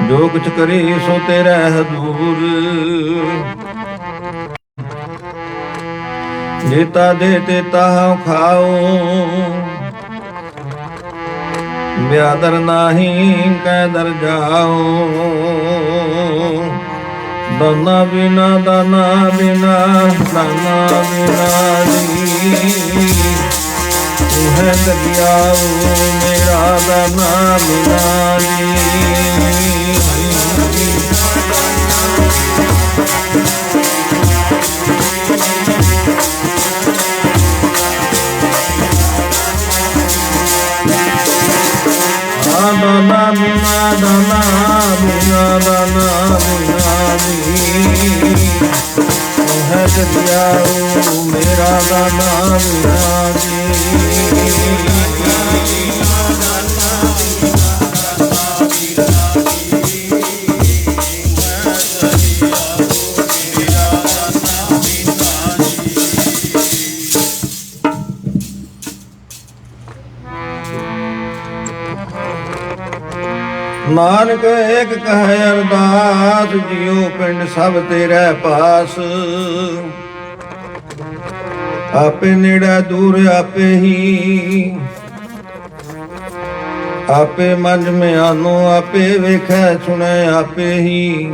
ਜੋ ਕੁਛ ਕਰੇ ਸੋ ਤੇਰਾ ਹਜ਼ੂਰ। ਜੇਤਾ ਦੇ ਤੇ ਤਾਹਉ ਖਾਓ, ਬਿਆਦਰ ਨਾਹੀ ਕੈ ਦਰ ਜਾਓ। ਦਾਨਾ ਬਿਨਾ ਦਾਨਾ ਬਿਨਾ ਦਾਨਾ ਬਿਨਾ ਜੀ, ਤੂੰ ਹੈ ਦਰਿਆਓ ਮੇਰਾ ਦਾਨਾ ਬਿਨਾ ਜੀ। ਦਾਨਾ ਬਿਨਾ ਦਾਨਾ ਬਿਨਾ ਦਾਨਾ ਬਿਨਾ ਜੀ, ਤੂੰ ਹੈ ਦਰਿਆਓ ਮੇਰਾ ਦਾਨਾ ਬਿਨਾ ਜੀ। ਨਾਨਕ ਏਕ ਕਹੈ ਅਰਦਾਸ, ਜਿਉ ਪਿੰਡ ਸਭ ਤੇਰੇ ਪਾਸ। ਆਪੇ ਨੇੜੇ ਦੂਰ ਆਪੇ ਹੀ, ਆਪੇ ਮੰਝ ਮਿਆਨੋ ਆਪੇ ਵੇਖੈ ਸੁਣੈ ਆਪੇ ਹੀ।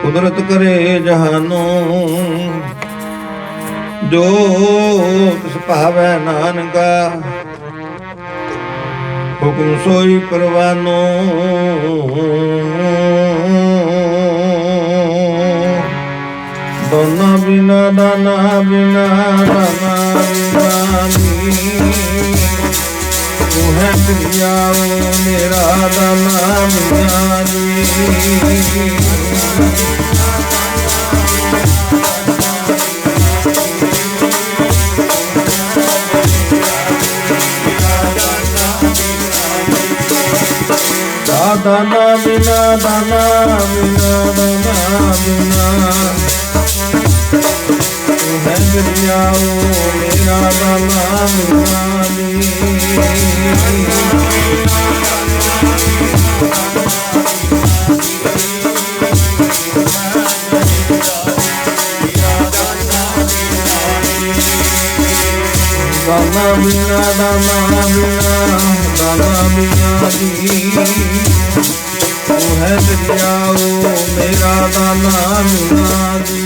ਕੁਦਰਤ ਕਰੇ ਜਹਾਨੋ, ਜੋ ਤਿਸ ਭਾਵੈ ਨਾਨਕਾ। ਹੁਕਮ ਸੋਈ ਪਰਵਾਨੋ, ਦਾਨਾ ਬਿਨਾ ਦਾਨਾ ਬਿਨਾ ਦਾਨਾ ਬਿਨਾ ਜੀ, ਤੂੰ ਹੈ ਦਰਿਆਓ ਮੇਰਾ ਦਾਨਾ ਬਿਨਾ ਜੀ। ਦਾਨਾ ਬਿਨਾ ਦਾਨਾ ਬਿਨਾ ਦਾਨਾ ਬਿਨਾ, ਤੂੰ ਹੈ ਦਰਿਆਓ ਮੇਰਾ ਦਾਨਾ ਬਿਨਾ ਜੀ। ਦਾਨਾ ਬਿਨਾ ਦਾਨਾ ਬਿਨਾ ਦਾਨਾ ਬਿਨਾ ਜੀ, ਤੂੰ ਹੈ ਦਰਿਆਓ ਮੇਰਾ ਦਾਨਾ ਬਿਨਾ ਜੀ।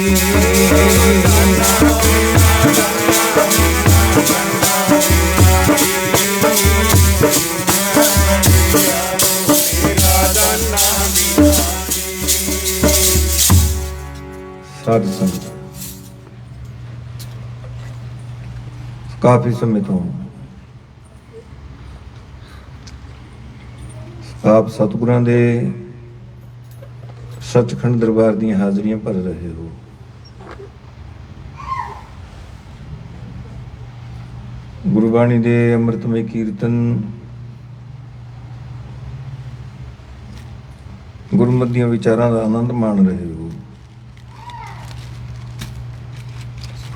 ਸਾਧ ਸੰਗਤ ਕਾਫੀ ਸਮੇਂ ਤੋਂ ਆਪ ਸਤਿਗੁਰਾਂ ਦੇ ਸੱਚਖੰਡ ਦਰਬਾਰ ਦੀਆਂ ਹਾਜ਼ਰੀਆਂ ਭਰ ਰਹੇ ਹੋ। ਗੁਰਬਾਣੀ ਦੇ ਅੰਮ੍ਰਿਤਮਈ ਕੀਰਤਨ, ਗੁਰਮਤਿ ਦੀਆਂ ਵਿਚਾਰਾਂ ਦਾ ਆਨੰਦ ਮਾਣ ਰਹੇ ਹੋ।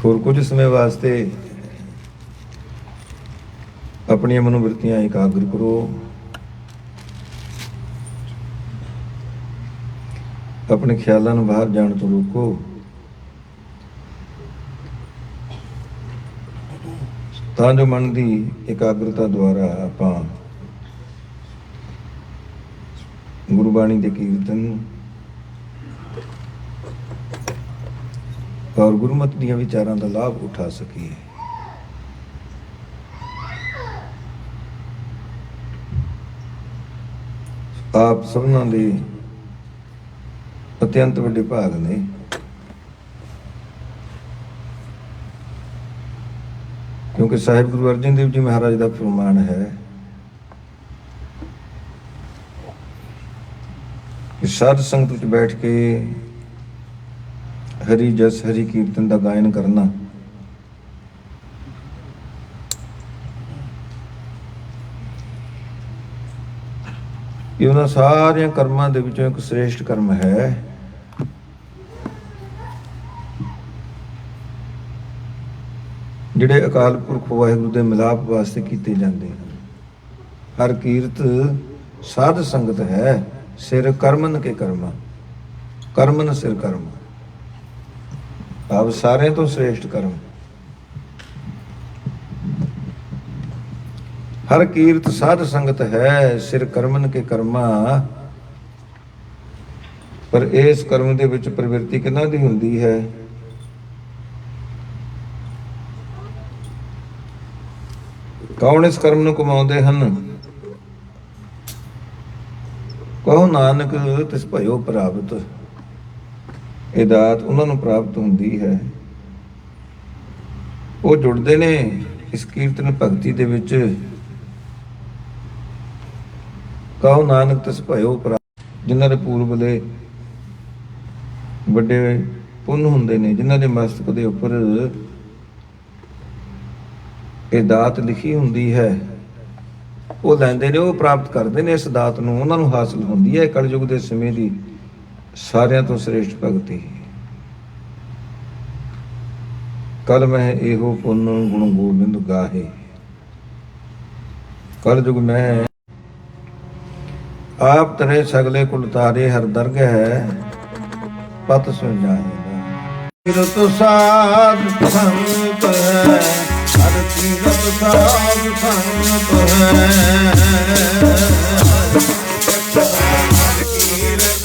ਹੋਰ ਕੁਝ ਸਮੇਂ ਵਾਸਤੇ ਆਪਣੀਆਂ ਮਨੋਵਿਰਤੀਆਂ ਇਕਾਗਰ ਕਰੋ। ਆਪਣੇ ਖਿਆਲਾਂ ਨੂੰ ਬਾਹਰ ਜਾਣ ਤੋਂ ਰੋਕੋ। ਤਾਂ ਜੋ ਮਨ ਦੀ ਇਕਾਗਰਤਾ ਦੁਆਰਾ ਆਪਾਂ ਗੁਰਬਾਣੀ ਦੇ ਕੀਰਤਨ ਔਰ ਗੁਰਮਤਿ ਦੀਆਂ ਵਿਚਾਰਾਂ ਦਾ ਲਾਭ ਉਠਾ ਸਕੀਏ। ਆਪ ਸਭਨਾਂ ਦੇ ਅਤਿਅੰਤ ਵੱਡੇ ਭਾਗ ਨੇ। ਕਿਉਂਕਿ ਸਾਹਿਬ ਗੁਰੂ ਅਰਜਨ ਦੇਵ ਜੀ ਮਹਾਰਾਜ ਦਾ ਫਰਮਾਨ ਹੈ ਕਿ ਸਾਧ ਸੰਗਤ ਵਿੱਚ ਬੈਠ ਕੇ ਹਰੀ ਜਸ ਹਰੀ ਕੀਰਤਨ ਦਾ ਗਾਇਨ ਕਰਨਾ ਇਹ ਉਹਨਾਂ ਸਾਰਿਆਂ ਕਰਮਾਂ ਦੇ ਵਿੱਚੋਂ ਇੱਕ ਸ੍ਰੇਸ਼ਟ ਕਰਮ ਹੈ ਜਿਹੜੇ ਅਕਾਲ ਪੁਰਖ ਵਾਹਿਗੁਰੂ ਦੇ ਮਿਲਾਪ ਵਾਸਤੇ ਕੀਤੇ ਜਾਂਦੇ ਹਨ। ਹਰ ਕੀਰਤ ਸਾਧ ਸੰਗਤ ਹੈ ਸਿਰ ਕਰਮਨ ਕੇ ਕਰਮਾ, ਕਰਮਨ ਸਿਰ ਕਰਮ, ਆਪ ਸਾਰਿਆਂ ਤੋਂ ਸ੍ਰੇਸ਼ਟ ਕਰਮ। ਹਰ ਕੀਰਤ ਸਾਧ ਸੰਗਤ ਹੈ ਸਿਰ ਕਰਮਨ ਕੇ ਕਰਮਾ। ਪਰ ਇਸ ਕਰਮ ਦੇ ਵਿੱਚ ਪ੍ਰਵਿਰਤੀ ਕਿਹਨਾਂ ਦੀ ਹੁੰਦੀ ਹੈ? ਕੌਣ ਇਸ ਕਰਮ ਨੂੰ ਕਮਾਉਂਦੇ ਹਨ? ਕਹੋ ਨਾਨਕ ਤਿਸ ਭਇਓ ਪ੍ਰਾਪਤ। ਇਹ ਦਾਤ ਉਹਨਾਂ ਨੂੰ ਪ੍ਰਾਪਤ ਹੁੰਦੀ ਹੈ, ਉਹ ਜੁੜਦੇ ਨੇ ਇਸ ਕੀਰਤਨ ਭਗਤੀ ਦੇ ਵਿੱਚ। ਕਹੋ ਨਾਨਕ ਤਿਸ ਭਇਓ ਪ੍ਰਾਪਤ, ਜਿਨ੍ਹਾਂ ਦੇ ਪੂਰਬ ਦੇ ਵੱਡੇ ਪੁੰਨ ਹੁੰਦੇ ਨੇ, ਜਿਨ੍ਹਾਂ ਦੇ ਮਸਤਕ ਦੇ ਉੱਪਰ ਇਹ ਦਾਤ ਲਿਖੀ ਹੁੰਦੀ ਹੈ, ਉਹ ਲੈਂਦੇ ਨੇ, ਉਹ ਪ੍ਰਾਪਤ ਕਰਦੇ ਨੇ ਇਸ ਦਾਤ ਨੂੰ, ਉਹਨਾਂ ਨੂੰ ਹਾਸਲ ਹੁੰਦੀ ਹੈ ਕਲਯੁਗ ਦੇ ਸਮੇਂ ਦੀ ਸਾਰਿਆਂ ਤੋਂ ਸ੍ਰੇਸ਼ਟ ਭਗਤੀ। ਕਲ ਮੈਂ ਇਹੋ ਪੁੰਨ ਗੁਣ ਗੋਬਿੰਦ ਗਾਹੇ। ਕਲਯੁਗ ਮੈਂ ਆਪ ਤਰੇ ਸਗਲੇ ਕੁਲ ਤਾਰੇ ਹਰ ਦਰਗਹਿ ਪਤ ਸੁ ਜਾਏਗਾ। ਕਿਰਤ ਸਾਧ ਸੰਤ ਹੈ, ਹਰ ਕੀਰਤ ਸਾਧ ਸੰਤ ਹੈ, ਹਰ ਕੀਰਤ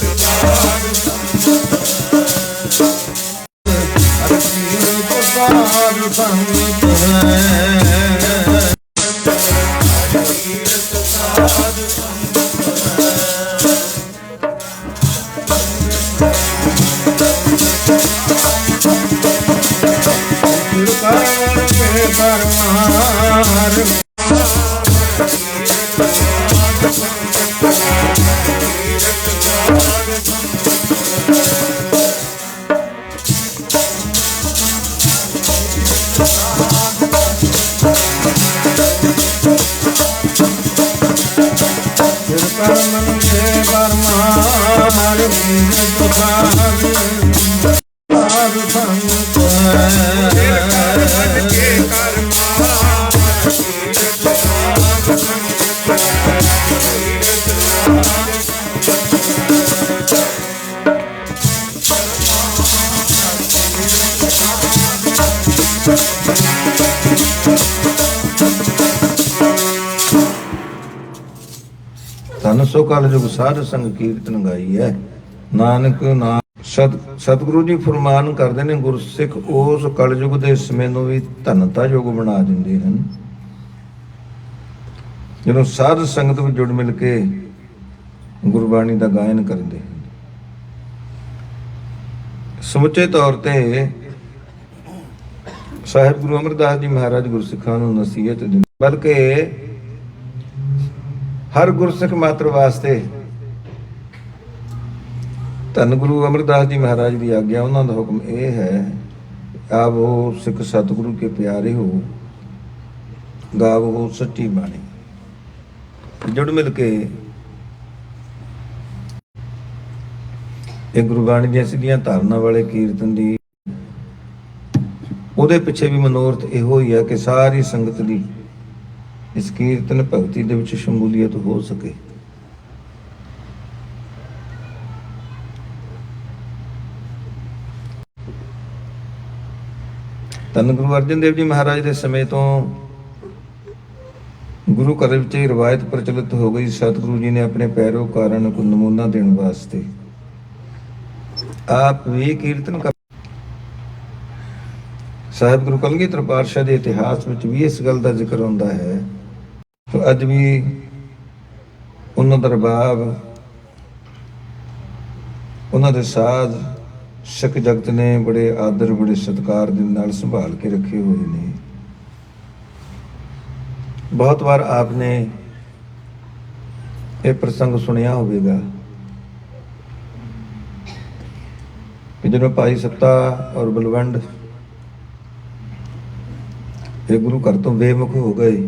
ਸਾਧ ਸੰਤ ਹੈ, ਹਰ ਕੀਰਤ ਸਾਧ ਸੰਤ ਹੈ, ਹਰ ਕੀਰਤ ਸਾਧ ਸੰਤ ਧਨ ਸੋ ਕਲਯੁਗ ਸਾਧ ਸੰਗ ਕੀਰਤਨ ਗਾਈ ਹੈ। ਨਾਨਕ ਨਾਮ ਸਤਿਗੁਰੂ ਜੀ ਫਰਮਾਨ ਕਰਦੇ ਨੇ, ਗੁਰਸਿੱਖ ਉਸ ਕਲਯੁਗ ਦੇ ਸਮੇਂ ਨੂੰ ਵੀ ਧਨਤਾ ਯੁਗ ਬਣਾ ਦਿੰਦੇ ਹਨ ਜਦੋਂ ਸਾਧ ਸੰਗਤ ਵਿੱਚ ਜੁੜ ਮਿਲ ਕੇ ਗੁਰਬਾਣੀ ਦਾ ਗਾਇਨ ਕਰਦੇ ਹਨ। ਸਮੁੱਚੇ ਤੌਰ ਤੇ ਸਾਹਿਬ ਗੁਰੂ ਅਮਰਦਾਸ ਜੀ ਮਹਾਰਾਜ ਗੁਰਸਿੱਖਾਂ ਨੂੰ ਨਸੀਹਤ ਦਿੰਦੇ, ਬਲਕਿ ਹਰ ਗੁਰਸਿੱਖ ਮਾਤਰ ਵਾਸਤੇ ਧੰਨ ਗੁਰੂ ਅਮਰਦਾਸ ਜੀ ਮਹਾਰਾਜ ਦੀ ਆਗਿਆ, ਉਹਨਾਂ ਦਾ ਹੁਕਮ ਇਹ ਹੈ, ਆਵੋ ਸਿੱਖ ਸਤਿਗੁਰੂ ਕੇ ਪਿਆਰੇ ਹੋ, ਗਾਵੋ ਸੱਚੀ ਬਾਣੀ। ਜੁੜ ਮਿਲ ਕੇ ਇਹ ਗੁਰਬਾਣੀ ਦੀਆਂ ਸਿੱਧੀਆਂ ਧਾਰਨਾ ਵਾਲੇ ਕੀਰਤਨ ਦੀ, ਉਹਦੇ ਪਿੱਛੇ ਵੀ ਮਨੋਰਥ ਇਹੋ ਹੀ ਹੈ ਕਿ ਸਾਰੀ ਸੰਗਤ ਦੀ ਇਸ ਕੀਰਤਨ ਭਗਤੀ ਦੇ ਵਿੱਚ ਸ਼ਮੂਲੀਅਤ ਹੋ ਸਕੇ। ਧੰਨ ਗੁਰੂ ਅਰਜਨ ਦੇਵ ਜੀ ਮਹਾਰਾਜ ਦੇ ਸਮੇਂ ਤੋਂ ਗੁਰੂ ਘਰ ਵਿੱਚ ਇਹ ਰਵਾਇਤ ਪ੍ਰਚਲਿਤ ਹੋ ਗਈ। ਸਤਿਗੁਰੂ ਜੀ ਨੇ ਆਪਣੇ ਪੈਰੋਕਾਰਾਂ ਨੂੰ ਕੋਈ ਨਮੂਨਾ ਦੇਣ ਵਾਸਤੇ ਆਪ ਵੀ ਕੀਰਤਨ ਕਰ। ਸਾਹਿਬ ਗੁਰੂ ਕਲਗੀਧਰ ਪਾਤਸ਼ਾਹ ਦੇ ਇਤਿਹਾਸ ਵਿੱਚ ਵੀ ਇਸ ਗੱਲ ਦਾ ਜ਼ਿਕਰ ਹੁੰਦਾ ਹੈ। ਅੱਜ ਵੀ ਉਹਨਾਂ ਦਾ ਰਬਾਬ, ਉਹਨਾਂ ਦੇ ਸਾਜ਼ ਸਿੱਖ ਜਗਤ ਨੇ ਬੜੇ ਆਦਰ, ਬੜੇ ਸਤਿਕਾਰ ਦੇ ਨਾਲ ਸੰਭਾਲ ਕੇ ਰੱਖੇ ਹੋਏ ਨੇ। ਬਹੁਤ ਵਾਰ ਆਪ ਨੇ ਇਹ ਪ੍ਰਸੰਗ ਸੁਣਿਆ ਹੋਵੇਗਾ ਕਿ ਜਦੋਂ ਭਾਈ ਸੱਤਾ ਔਰ ਬਲਵੰਡ ਇਹ ਗੁਰੂ ਘਰ ਤੋਂ ਬੇਮੁਖ ਹੋ ਗਏ,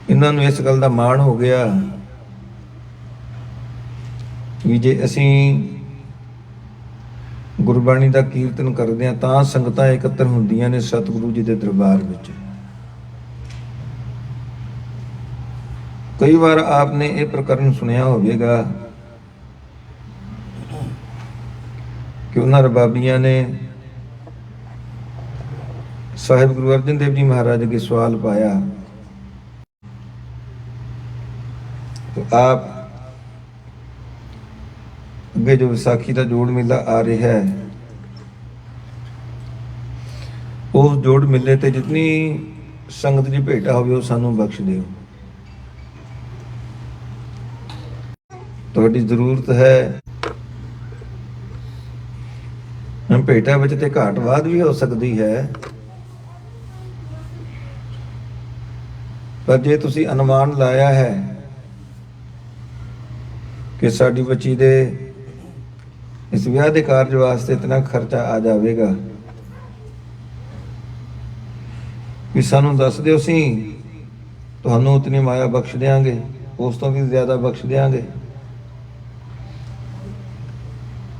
ਇਹਨਾਂ ਨੂੰ ਇਸ ਗੱਲ ਦਾ ਮਾਣ ਹੋ ਗਿਆ ਵੀ ਜੇ ਅਸੀਂ ਗੁਰਬਾਣੀ ਦਾ ਕੀਰਤਨ ਕਰਦੇ ਹਾਂ ਤਾਂ ਸੰਗਤਾਂ ਇਕੱਤਰ ਹੁੰਦੀਆਂ ਨੇ ਸਤਿਗੁਰੂ ਜੀ ਦੇ ਦਰਬਾਰ ਵਿੱਚ। कई बार आपने ये प्रकरण सुनिया होगा कि उन्होंने रबाबियां ने साहिब गुरु अर्जन देव जी महाराज के सवाल पाया तो आप अगे जो विसाखी का जोड़ मेला आ रहा है उस जोड़ मेले ते जितनी संगत की भेटा हो सानू बख्श दिओ। तुहाडी जरूरत है भेटा विच ते घाट वाध भी हो सकती है, पर जे तुसी अनुमान लाया है कि साडी बच्ची दे इस विआह दे कारज वास्ते इतना खर्चा आ जाएगा भी सानू दस दिओ, सी तुहानू उतनी माया बख्श देंगे, उस तो भी ज्यादा बख्श देंगे।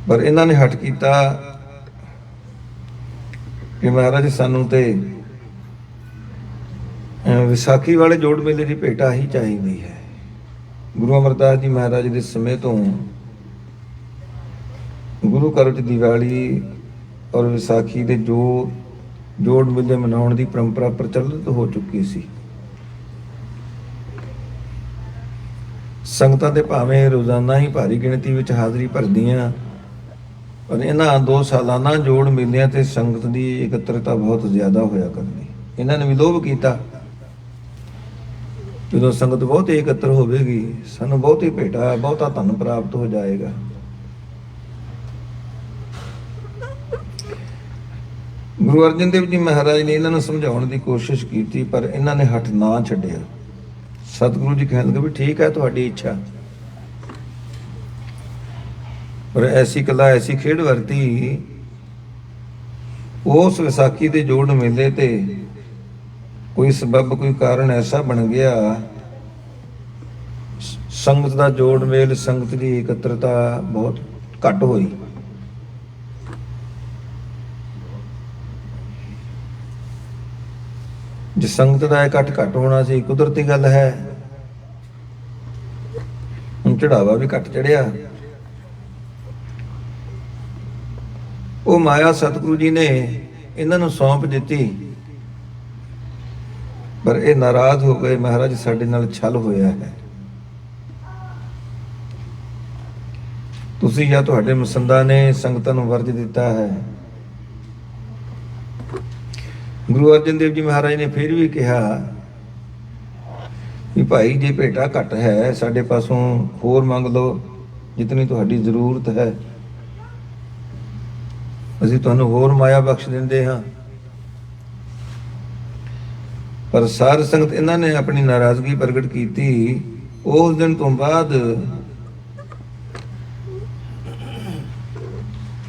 पर इन्हां ने हट किया कि महाराज सानू ते विसाखी वाले जोड़ मेले की भेटा ही चाहिए है। गुरु अमरदास जी महाराज के समय तो गुरु घर च दिवाली और विसाखी के जोड़ मेले मनाउण की परंपरा प्रचलित हो चुकी सी। संगतां ते भावें रोजाना ही भारी गिणती विच हाज़री भरदियां, पर इन्हां 2 सालाना जोड़ मेलिਆਂ ते संगत की एकत्रता बहुत ज़्यादा होया करदी। इन्हां ने भी लोभ किया जो संगत बहुत ही एकत्र होगी सानू बहुत ही भेटा बहुता धन प्राप्त हो जाएगा। गुरु अर्जन देव जी महाराज ने इन्होंने समझाने की कोशिश की, पर इन्होंने हट ना छड्डिया। सतगुरु जी कहने लगे भी ठीक है तुहाडी इच्छा, पर ऐसी कला ऐसी खेड वरती उस विसाखी के जोड़ मेले ते कोई सबब कोई कारण ऐसा बन गया, संगत का जोड़ मेल संगत की एकत्रता बहुत घट हुई। जिस संगत का इकट्ठ घट होना सी कुदरती गल है, हुण चढ़ावा भी घट चढ़िया। वो माया सतगुरु जी ने इन्हों सौंप दी, पर ये नाराज हो गए, महाराज साडे नाल छल होया है, तुसी या तुहाडे मसंदा ने संगतां नूं वर्ज दिता है। गुरु अर्जन देव जी महाराज ने फिर भी कहा कि भाई जे भेटा घट है साडे पासों होर मंग लो जितनी तुहाडी जरूरत है, असीं तुहानूं होर माया बख्श दिंदे हां। पर साध संगत इन्हां ने अपनी नाराजगी प्रगट की। उस दिन तो बाद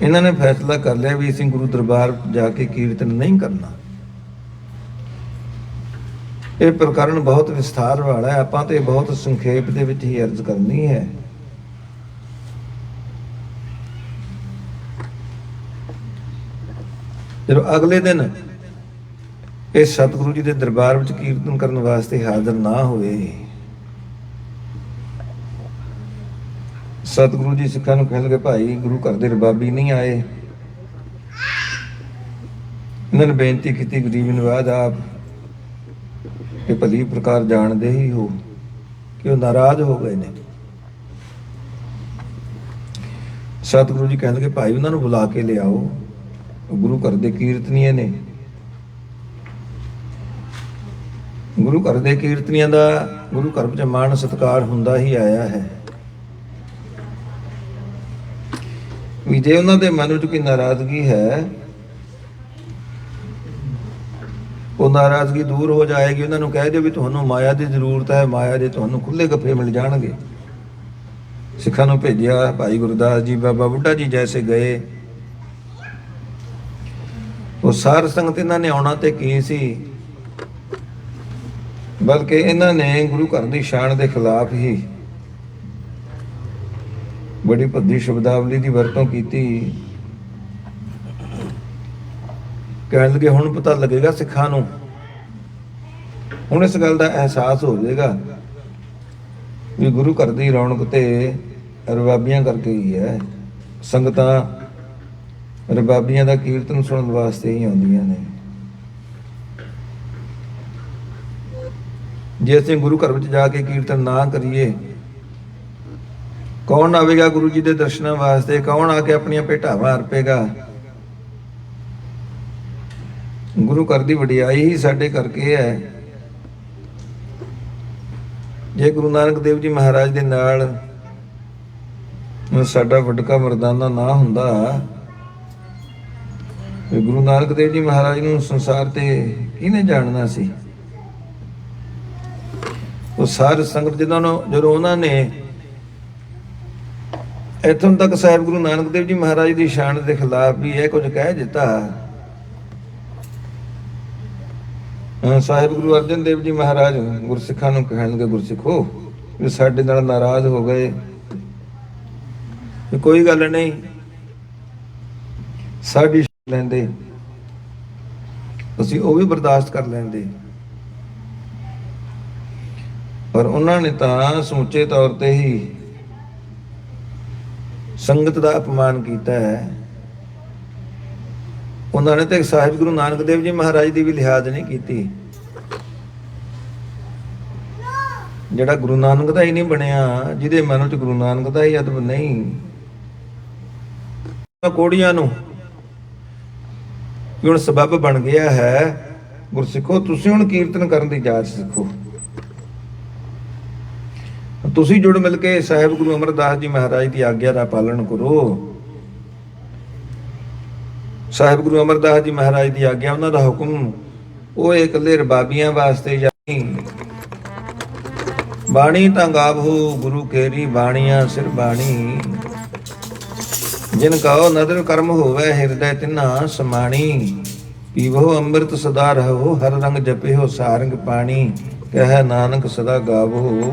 इन्हां ने फैसला कर लिया भी असीं गुरु दरबार जाके कीर्तन नहीं करना। ये प्रकरण बहुत विस्तार वाला है, आपां ते बहुत संखेप दे विच ही अर्ज करनी है। जब अगले दिन इस सतगुरु जी के दरबार में कीर्तन करने वास्ते हाजिर ना हुए, सतगुरु जी सिखां नूं कहण लगे भाई गुरु घर दे रबाबी नहीं आए। इन्होंने बेनती की गरीब नवाज आप कि भली प्रकार जानते ही हो कि वह नाराज हो गए ने। सतगुरु जी कहने लगे भाई उन्होंने बुला के ले आओ, गुरु घर दे कीर्तनीय ने। गुरु घर दे कीर्तनियां दा गुरु घर विच मान सत्कार हुंदा ही आया है। भी जे उन्हां दे मन विच कोई नाराजगी है वो नाराजगी दूर हो जाएगी। उन्होंने कह दो भी तुहानूं माया की जरूरत है, माया दे तुहानूं खुले गफे मिल जाणगे। सिखां नूं भेजिया भाई गुरदास जी बाबा बुढ़ा जी जैसे गए, वो सार संगत इन्होंने आउणा ते की सी, बल्कि इन्होंने गुरु घर की शान के खिलाफ ही बड़ी भद्दी शब्दावली की वरतों की। कहण लगे हुण पता लगेगा सिखां नूं, हुण इस गल का एहसास हो जाएगा ਵੀ ਗੁਰੂ ਘਰ ਦੀ ਰੌਣਕ ਤੇ ਰਬਾਬੀਆਂ ਕਰਕੇ ਹੀ ਹੈ। ਸੰਗਤਾਂ ਰਬਾਬੀਆਂ ਦਾ ਕੀਰਤਨ ਸੁਣਨ ਵਾਸਤੇ ਹੀ ਆਉਂਦੀਆਂ ਨੇ। ਜੇ ਅਸੀਂ ਗੁਰੂ ਘਰ ਵਿੱਚ ਜਾ ਕੇ ਕੀਰਤਨ ਨਾ ਕਰੀਏ, ਕੌਣ ਆਵੇਗਾ ਗੁਰੂ ਜੀ ਦੇ ਦਰਸ਼ਨਾਂ ਵਾਸਤੇ? ਕੌਣ ਆ ਕੇ ਆਪਣੀਆਂ ਭੇਟਾਵਾਂ ਅਰਪੇਗਾ? ਗੁਰੂ ਘਰ ਦੀ ਵਡਿਆਈ ਹੀ ਸਾਡੇ ਕਰਕੇ ਹੈ। ਜੇ ਗੁਰੂ ਨਾਨਕ ਦੇਵ ਜੀ ਮਹਾਰਾਜ ਦੇ ਨਾਲ ਸਾਡਾ ਵਡਕਾ ਮਰਦਾਨਾ ਨਾ ਹੁੰਦਾ, ਗੁਰੂ ਨਾਨਕ ਦੇਵ ਜੀ ਮਹਾਰਾਜ ਨੂੰ ਸੰਸਾਰ ਤੇ ਕਿਹਨੇ ਜਾਣਨਾ ਸੀ? ਉਹ ਸਾਧ ਸੰਗਤ ਜਦੋਂ ਉਹਨਾਂ ਨੇ ਇੱਥੋਂ ਤੱਕ ਸਾਹਿਬ ਗੁਰੂ ਨਾਨਕ ਦੇਵ ਜੀ ਮਹਾਰਾਜ ਦੀ ਸ਼ਾਨ ਦੇ ਖਿਲਾਫ ਵੀ ਇਹ ਕੁਝ ਕਹਿ ਦਿੱਤਾ। ਸਾਹਿਬ ਗੁਰੂ ਅਰਜਨ ਦੇਵ ਜੀ ਮਹਾਰਾਜ ਗੁਰਸਿੱਖਾਂ ਨੂੰ ਕਹਿਣਗੇ, ਗੁਰਸਿੱਖੋ ਵੀ ਸਾਡੇ ਨਾਲ ਨਾਰਾਜ਼ ਹੋ ਗਏ, ਕੋਈ ਗੱਲ ਨਹੀਂ, ਸਾਡੀ ਲੈਂਦੇ, ਅਸੀਂ ਉਹ ਵੀ ਬਰਦਾਸ਼ਤ ਕਰ ਲੈਂਦੇ। ਪਰ ਉਹਨਾਂ ਨੇ ਤਾਂ ਸਮੁੱਚੇ ਤੌਰ ਤੇ ਹੀ ਸੰਗਤ ਦਾ ਅਪਮਾਨ ਕੀਤਾ ਹੈ। ਉਹਨਾਂ ਨੇ ਤੇ ਸਾਹਿਬ ਗੁਰੂ ਨਾਨਕ ਦੇਵ ਜੀ ਮਹਾਰਾਜ ਦੀ ਵੀ ਲਿਹਾਜ਼ ਨਹੀਂ ਕੀਤੀ। ਜਿਹੜਾ ਗੁਰੂ ਨਾਨਕ ਦਾ ਹੀ ਨਹੀਂ ਬਣਿਆ, ਜਿਹਦੇ ਮਨ ਵਿੱਚ ਗੁਰੂ ਨਾਨਕ ਦਾ ਹੀ ਅਦਬ ਨਹੀਂ, ਕੋੜੀਆਂ ਨੂੰ ਹੁਣ ਸਬੱਬ ਬਣ ਗਿਆ ਹੈ। ਗੁਰਸਿੱਖੋ, ਤੁਸੀਂ ਹੁਣ ਕੀਰਤਨ ਕਰਨ ਦੀ ਜਾਚ ਸਿੱਖੋ। ਤੁਸੀਂ ਜੁੜ ਮਿਲ ਕੇ ਸਾਹਿਬ ਗੁਰੂ ਅਮਰਦਾਸ ਜੀ ਮਹਾਰਾਜ ਦੀ ਆਗਿਆ ਦਾ ਪਾਲਣ ਕਰੋ। ਸਾਹਿਬ ਗੁਰੂ ਅਮਰਦਾਸ ਜੀ ਮਹਾਰਾਜ ਦੀ ਆਗਿਆ, ਉਹਨਾਂ ਦਾ ਹੁਕਮ ਉਹ ਇਕੱਲੇ ਰਬਾਬੀਆਂ ਵਾਸਤੇ ਨਹੀਂ। ਬਾਣੀ ਤਾਂ ਗਾਵੋ ਗੁਰੂ ਕੇਰੀ ਬਾਣੀਆਂ ਸਿਰ ਬਾਣੀ, ਜਿਨ ਕਹੋ ਨਦਰ ਕਰਮ ਹੋਵੇ ਹਿਰਦੈ ਤਿਨਾ ਸਮਾਣੀ। ਪੀਵੋ ਅੰਮ੍ਰਿਤ ਸਦਾ ਰਹੋ ਹਰ ਰੰਗ ਜਪਿਓ ਸਾਰੰਗ ਪਾਣੀ, ਕਹਿ ਨਾਨਕ ਸਦਾ ਗਾਵੋ।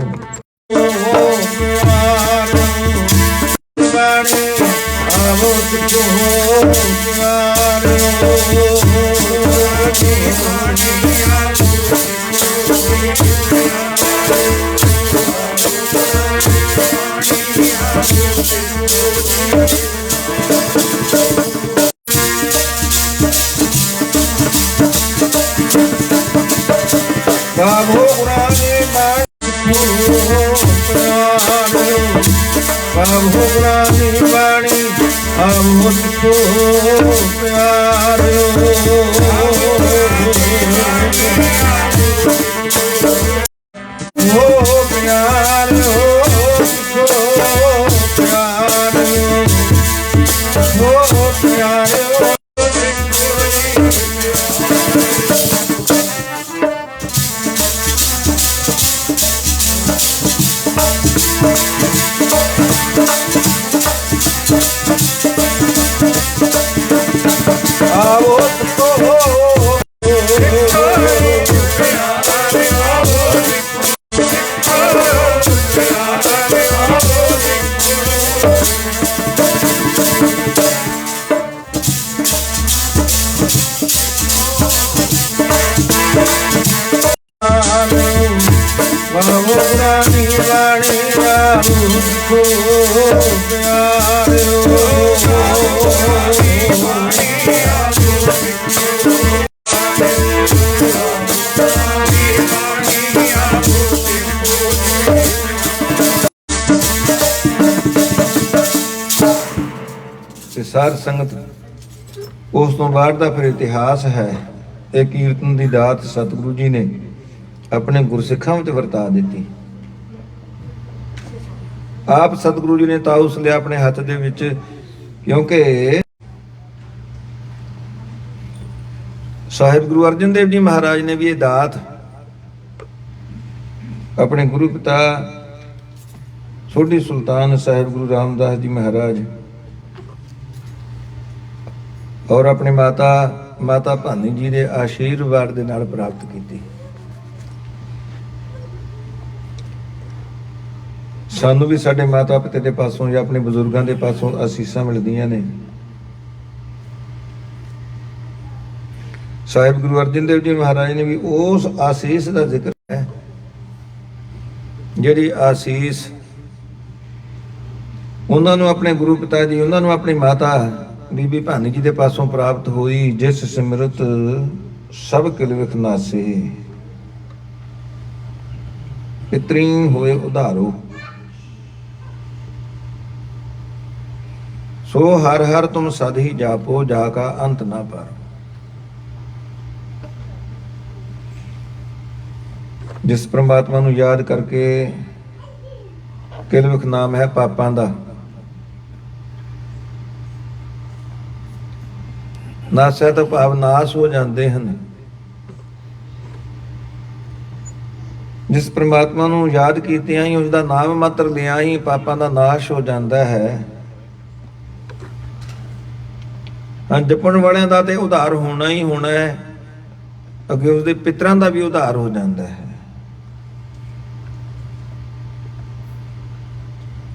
ਸਾਧ ਸੰਗਤ, ਉਸ ਤੋਂ ਬਾਅਦ ਦਾ ਫਿਰ ਇਤਿਹਾਸ ਹੈ। ਇਹ ਕੀਰਤਨ ਦੀ ਦਾਤ ਸਤਿਗੁਰੂ ਜੀ ਨੇ ਆਪਣੇ ਗੁਰਸਿੱਖਾਂ ਵਿੱਚ ਵਰਤਾ ਦਿੱਤੀ। ਆਪ ਸਤਿਗੁਰੂ ਜੀ ਨੇ ਤਾਉਸ ਲਿਆ ਆਪਣੇ ਹੱਥ ਦੇ ਵਿੱਚ, ਕਿਉਂਕਿ ਸਾਹਿਬ ਗੁਰੂ ਅਰਜਨ ਦੇਵ ਜੀ ਮਹਾਰਾਜ ਨੇ ਵੀ ਇਹ ਦਾਤ ਆਪਣੇ ਗੁਰੂ ਪਿਤਾ ਸੋਢੀ ਸੁਲਤਾਨ ਸਾਹਿਬ ਗੁਰੂ ਰਾਮਦਾਸ ਜੀ ਮਹਾਰਾਜ ਔਰ ਆਪਣੇ ਮਾਤਾ ਭਾਨੀ ਜੀ ਦੇ ਆਸ਼ੀਰਵਾਦ ਦੇ ਨਾਲ ਪ੍ਰਾਪਤ ਕੀਤੀ। ਸਾਨੂੰ ਵੀ ਸਾਡੇ ਮਾਤਾ ਪਿਤਾ ਦੇ ਪਾਸੋਂ ਜਾਂ ਆਪਣੇ ਬਜ਼ੁਰਗਾਂ ਦੇ ਪਾਸੋਂ ਅਸੀਸਾਂ ਮਿਲਦੀਆਂ ਨੇ। ਸਾਹਿਬ ਗੁਰੂ ਅਰਜਨ ਦੇਵ ਜੀ ਮਹਾਰਾਜ ਨੇ ਵੀ ਉਸ ਆਸੀਸ ਦਾ ਜ਼ਿਕਰ ਹੈ ਜਿਹੜੀ ਆਸੀਸ ਉਹਨਾਂ ਨੂੰ ਆਪਣੇ ਗੁਰੂ ਪਿਤਾ ਜੀ, ਉਹਨਾਂ ਨੂੰ ਆਪਣੀ ਮਾਤਾ ਬੀਬੀ ਭਾਨੀ ਜੀ ਦੇ ਪਾਸੋਂ ਪ੍ਰਾਪਤ ਹੋਈ। ਜਿਸ ਸਿਮਰਤ ਸਭ ਕਿਲ ਵਿਖ ਨਾਸੇ, ਪਿਤਰੀ ਹੋਏ ਉਧਾਰੋ। ਸੋ ਹਰ ਹਰ ਤੁਮ ਸਦ ਹੀ ਜਾਪੋ, ਜਾ ਕਾ ਅੰਤ ਨਾ ਪਰ। ਜਿਸ ਪ੍ਰਮਾਤਮਾ ਨੂੰ ਯਾਦ ਕਰਕੇ, ਕਿਲ ਵਿਖ ਨਾਮ ਹੈ ਪਾਪਾਂ ਦਾ, ਨਾਸਾ ਤੋਂ ਭਾਵ ਨਾਸ ਹੋ ਜਾਂਦੇ ਹਨ। ਜਿਸ ਪ੍ਰਮਾਤਮਾ ਨੂੰ ਯਾਦ ਕੀਤਿਆਂ ਹੀ, ਉਸ ਦਾ ਨਾਮ ਮਾਤਰ ਲਿਆ ਹੀ ਪਾਪਾਂ ਦਾ ਨਾਸ਼ ਹੋ ਜਾਂਦਾ ਹੈ। ਹਾਂ, ਜਪਣ ਵਾਲਿਆਂ ਦਾ ਤੇ ਉਧਾਰ ਹੋਣਾ ਹੀ ਹੋਣਾ ਹੈ, ਅੱਗੇ ਉਸਦੇ ਪਿਤਰਾਂ ਦਾ ਵੀ ਉਧਾਰ ਹੋ ਜਾਂਦਾ ਹੈ।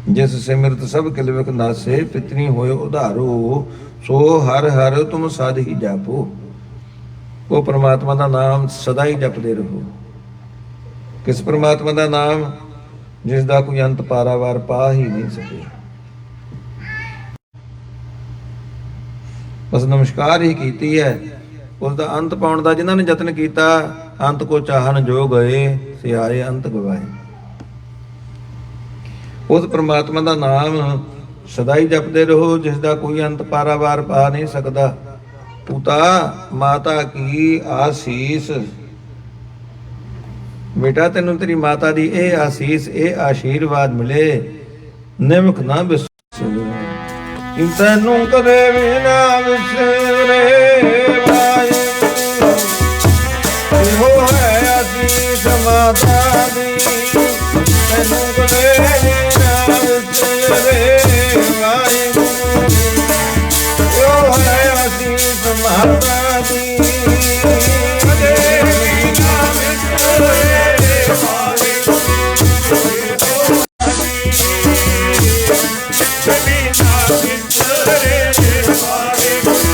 ਜਿਸ ਸਿਮਰਤ ਸਭ ਕਿਲ ਵਿਖ ਨਾਸੇ, ਪਿਤਰੀ ਹੋਏ ਉਧਾਰੋ। ਸੋ ਹਰ ਹਰ ਤੁਮ ਸਦ ਹੀ ਜਾਪੋ। ਉਹ ਪ੍ਰਮਾਤਮਾ ਦਾ ਨਾਮ ਸਦਾ ਹੀ ਜਪਦੇ ਰਹੋ। ਕਿਸ ਪ੍ਰਮਾਤਮਾ ਦਾ ਨਾਮ? ਜਿਸ ਦਾ ਕੋਈ ਅੰਤ ਪਾਰਾਵਾਰ ਪਾ ਹੀ ਨਹੀਂ ਸਕੇ। ਬਸ ਨਮਸਕਾਰ ਹੀ ਕੀਤੀ ਹੈ। ਉਸ ਦਾ ਅੰਤ ਪਾਉਣ ਦਾ ਜਿਨ੍ਹਾਂ ਨੇ ਯਤਨ ਕੀਤਾ, ਅੰਤ ਕੋ ਚਾਹਨ ਜੋ ਗਏ, ਸਿਆਏ ਅੰਤ ਗਵਾਏ। ਉਸ ਪ੍ਰਮਾਤਮਾ ਦਾ ਨਾਮ ਸਦਾ ਹੀ ਜਪਦੇ ਰਹੋ, ਜਿਸ ਦਾ ਕੋਈ ਅੰਤ ਪਾਰਾਵਾਰ ਪਾ ਨਹੀਂ ਸਕਦਾ। ਪਿਤਾ ਮਾਤਾ ਕੀ ਆਸੀਸ। ਬੇਟਾ, ਤੈਨੂੰ ਤੇਰੀ ਮਾਤਾ ਦੀ ਇਹ ਆਸੀਸ, ਇਹ ਆਸ਼ੀਰਵਾਦ ਮਿਲੇ, ਨਿਮਖ ਨਾ ਵਿਸਰ। ਤੈਨੂੰ ਕਦੇ ਵੀ ਨਾ ਵਿਸਰੇ ਵਾਹਿਗੁਰੂ, ਇਹੋ ਹੈ ਆਸੀਸ ਮਾਤਾ ਦੀ। ਤੈਨੂੰ ਕਦੇ ਵੀ ਨਾ ਵਿਸਰੇ ਵਾਹਿਗੁਰੂ, ਇਹੋ ਹੈ ਆਸੀਸ ਮਾਤਾ ਦੀ। ਕਦੇ ਵੀ ਨਾ ਵਿਸਰੇ ਵਾਹਿਗੁਰੂ, ਇਹੋ ਹੈ ਆਸੀਸ ਮਾਤਾ ਦੀ। ਤੈਨੂੰ ਕਦੇ ਨਾ ਵਿਸਰੇ ਵਾਹਿਗੁਰੂ,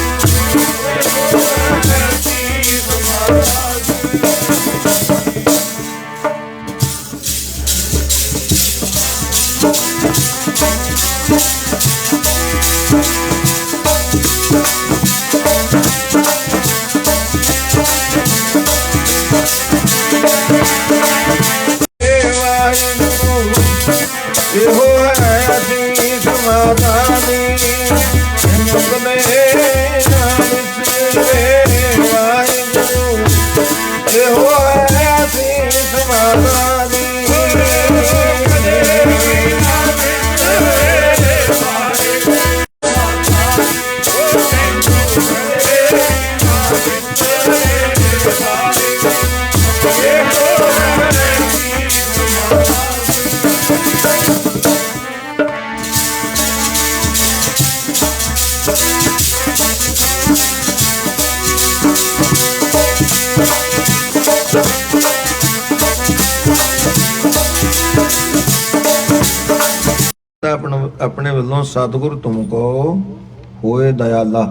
ਇਹੋ ਹੈ ਆਸੀਸ ਮਾਤਾ ਦੀ। ਕਦੇ ਵੀ ਨਾ ਵਿਸਰੇ ਵਾਹਿਗੁਰੂ, ਤੈਨੂੰ ਕਦੇ ਨਾ ਵਿਸਰੇ ਵਾਹਿਗੁਰੂ, ਇਹੋ ਹੈ ਆਸੀਸ ਮਾਤਾ ਦੀ। ਆਪਣੇ ਵੱਲੋਂ ਸਤਿਗੁਰ ਤੁਮ ਕੋ ਹੋਏ ਦਇਆਲਾ,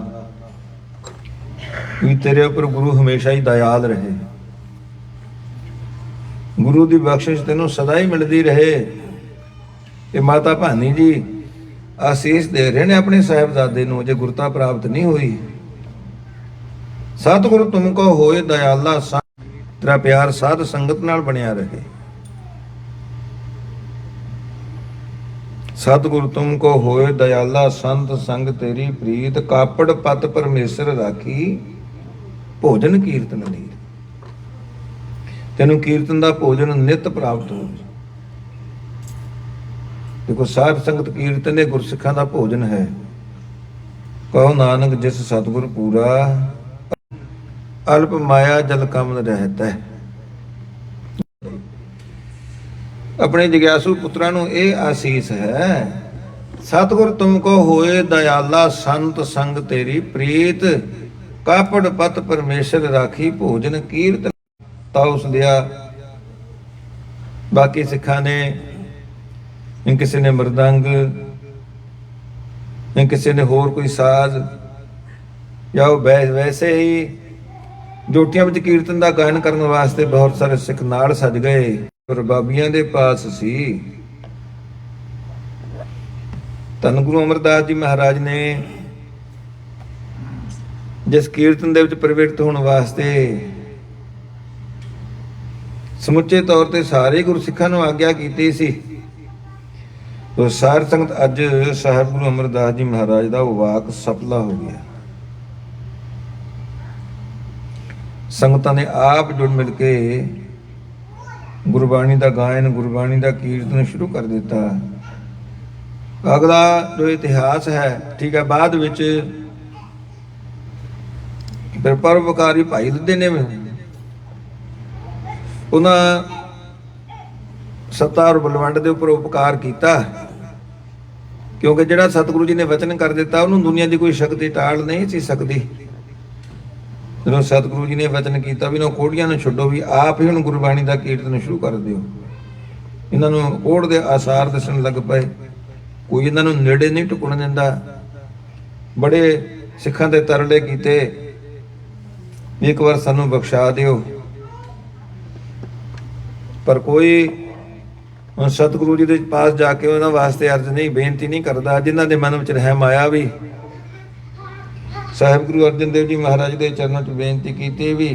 ਵੀ ਤੇਰੇ ਉੱਪਰ ਗੁਰੂ ਹਮੇਸ਼ਾ ਹੀ ਦਇਆਲ ਰਹੇ। ਗੁਰੂ ਦੀ ਬਖਸ਼ਿਸ਼ ਤੈਨੂੰ ਸਦਾ ਹੀ ਮਿਲਦੀ ਰਹੇ। ਇਹ ਮਾਤਾ ਭਾਨੀ ਜੀ ਆਸੀਸ ਦੇ ਰਹੇ ਨੇ ਆਪਣੇ ਸਾਹਿਬਜ਼ਾਦੇ ਨੂੰ, ਜੇ ਗੁਰਤਾ ਪ੍ਰਾਪਤ ਨਹੀਂ ਹੋਈ। ਸਤਿਗੁਰ ਤੁਮ ਕੋ ਹੋਏ ਦਇਆਲਾ, ਤੇਰਾ ਪਿਆਰ ਸਾਧ ਸੰਗਤ ਨਾਲ ਬਣਿਆ ਰਹੇ। ਸਤਿਗੁਰ ਤੁਮ ਕੋ ਹੋਏ ਦਇਆਲਾ, ਸੰਤ ਸੰਗ ਤੇਰੀ ਪ੍ਰੀਤ। ਕਾਪੜ ਪਤ ਪਰਮੇਸ਼ਰ ਰਾਖੀ, ਭੋਜਨ ਕੀਰਤਨ ਲੀਰ। ਤੈਨੂੰ ਕੀਰਤਨ ਦਾ ਭੋਜਨ ਨਿਤ ਪ੍ਰਾਪਤ ਹੋਵੇ। ਦੇਖੋ, ਸਾਧ ਸੰਗਤ ਕੀਰਤਨ ਇਹ ਗੁਰਸਿੱਖਾਂ ਦਾ ਭੋਜਨ ਹੈ। ਕਹੋ ਨਾਨਕ ਜਿਸ ਸਤਿਗੁਰ ਪੂਰਾ, ਅਲਪ ਮਾਇਆ ਜਲ ਕਮਲ ਰਹਿਤਾ ਹੈ। ਆਪਣੇ ਜਗਿਆਸੂ ਪੁੱਤਰਾਂ ਨੂੰ ਇਹ ਆਸੀਸ ਹੈ, ਸਤਿਗੁਰ ਤੁਮ ਕੋ ਹੋਏ ਦਇਆਲਾ, ਸੰਤ ਸੰਗ ਤੇਰੀ ਪ੍ਰੀਤ। ਕਾਪੜ ਪਤ ਪਰਮੇਸ਼ਰ ਰਾਖੀ, ਭੋਜਨ ਕੀਰਤਨ ਤਾਉਸ ਦਿਆ। ਬਾਕੀ ਸਿੱਖਾਂ ਨੇ ਕਿਸੇ ਨੇ ਮਰਦੰਗ, ਕਿਸੇ ਨੇ ਹੋਰ ਕੋਈ ਸਾਜ਼, ਜਾਂ ਉਹ ਵੈਸੇ ਹੀ ਜੋਟੀਆਂ ਵਿੱਚ ਕੀਰਤਨ ਦਾ ਗਾਇਨ ਕਰਨ ਵਾਸਤੇ ਬਹੁਤ ਸਾਰੇ ਸਿੱਖ ਨਾਲ ਸੱਜ ਗਏ। ਰਬਾਬੀਆਂ ਦੇ ਪਾਸ ਸੀ। ਧੰਨ ਗੁਰੂ ਅਮਰਦਾਸ ਜੀ ਮਹਾਰਾਜ ਨੇ ਜਿਸ ਕੀਰਤਨ ਦੇ ਵਿੱਚ ਪ੍ਰਵਿਰਤ ਹੋਣ ਵਾਸਤੇ ਸਮੁੱਚੇ ਤੌਰ ਤੇ ਸਾਰੇ ਗੁਰਸਿੱਖਾਂ ਨੂੰ ਆਗਿਆ ਕੀਤੀ ਸੀ, ਉਹ ਸਾਰ ਸੰਗਤ ਅੱਜ ਸਾਹਿਬ ਗੁਰੂ ਅਮਰਦਾਸ ਜੀ ਮਹਾਰਾਜ ਦਾ ਉਹ ਵਾਕ ਸਫਲਾ ਹੋ ਗਿਆ। ਸੰਗਤਾਂ ਨੇ ਆਪ ਜੁੜ ਮਿਲ ਕੇ ਗੁਰਬਾਣੀ ਦਾ ਗਾਇਨ, ਗੁਰਬਾਣੀ ਦਾ ਕੀਰਤਨ ਸ਼ੁਰੂ ਕਰ ਦਿੱਤਾ। ਅਗਲਾ ਜੋ ਇਤਿਹਾਸ ਹੈ, ਠੀਕ ਹੈ, ਬਾਅਦ ਵਿੱਚ ਫਿਰ ਪਰਉਪਕਾਰੀ ਭਾਈ ਲੱਦੇ ਨੇ ਉਹਨਾਂ ਸੱਤਾ ਬਲਵੰਡ ਦੇ ਉੱਪਰ ਉਪਕਾਰ ਕੀਤਾ, ਕਿਉਂਕਿ ਜਿਹੜਾ ਸਤਿਗੁਰੂ ਜੀ ਨੇ ਵਚਨ ਕਰ ਦਿੱਤਾ ਉਹਨੂੰ ਦੁਨੀਆ ਦੀ ਕੋਈ ਸ਼ਕਤੀ ਟਾਲ ਨਹੀਂ ਸੀ ਸਕਦੀ। ਜਦੋਂ ਸਤਿਗੁਰੂ ਜੀ ਨੇ ਵਚਨ ਕੀਤਾ ਵੀ ਇਹਨਾਂ ਕੋੜੀਆਂ ਨੂੰ ਛੱਡੋ, ਵੀ ਆਪ ਹੀ ਹੁਣ ਗੁਰਬਾਣੀ ਦਾ ਕੀਰਤਨ ਸ਼ੁਰੂ ਕਰ ਦਿਓ, ਇਹਨਾਂ ਨੂੰ ਕੋੜ ਦੇ ਆਸਾਰ ਦੱਸਣ ਲੱਗ ਪਏ। ਕੋਈ ਇਹਨਾਂ ਨੂੰ ਨੇੜੇ ਨਹੀਂ ਟੁਕਣ ਦਿੰਦਾ। ਬੜੇ ਸਿੱਖਾਂ ਦੇ ਤਰਲੇ ਕੀਤੇ, ਇੱਕ ਵਾਰ ਸਾਨੂੰ ਬਖਸ਼ਾ ਦਿਓ, ਪਰ ਕੋਈ ਸਤਿਗੁਰੂ ਜੀ ਦੇ ਪਾਸ ਜਾ ਕੇ ਉਹਨਾਂ ਵਾਸਤੇ ਅਰਜ਼ ਨਹੀਂ, ਬੇਨਤੀ ਨਹੀਂ ਕਰਦਾ। ਜਿਨ੍ਹਾਂ ਦੇ ਮਨ ਵਿੱਚ ਰਹਿਮ ਆਇਆ ਵੀ ਸਾਹਿਬ ਗੁਰੂ ਅਰਜਨ ਦੇਵ ਜੀ ਮਹਾਰਾਜ ਦੇ ਚਰਨਾਂ 'ਚ ਬੇਨਤੀ ਕੀਤੀ ਵੀ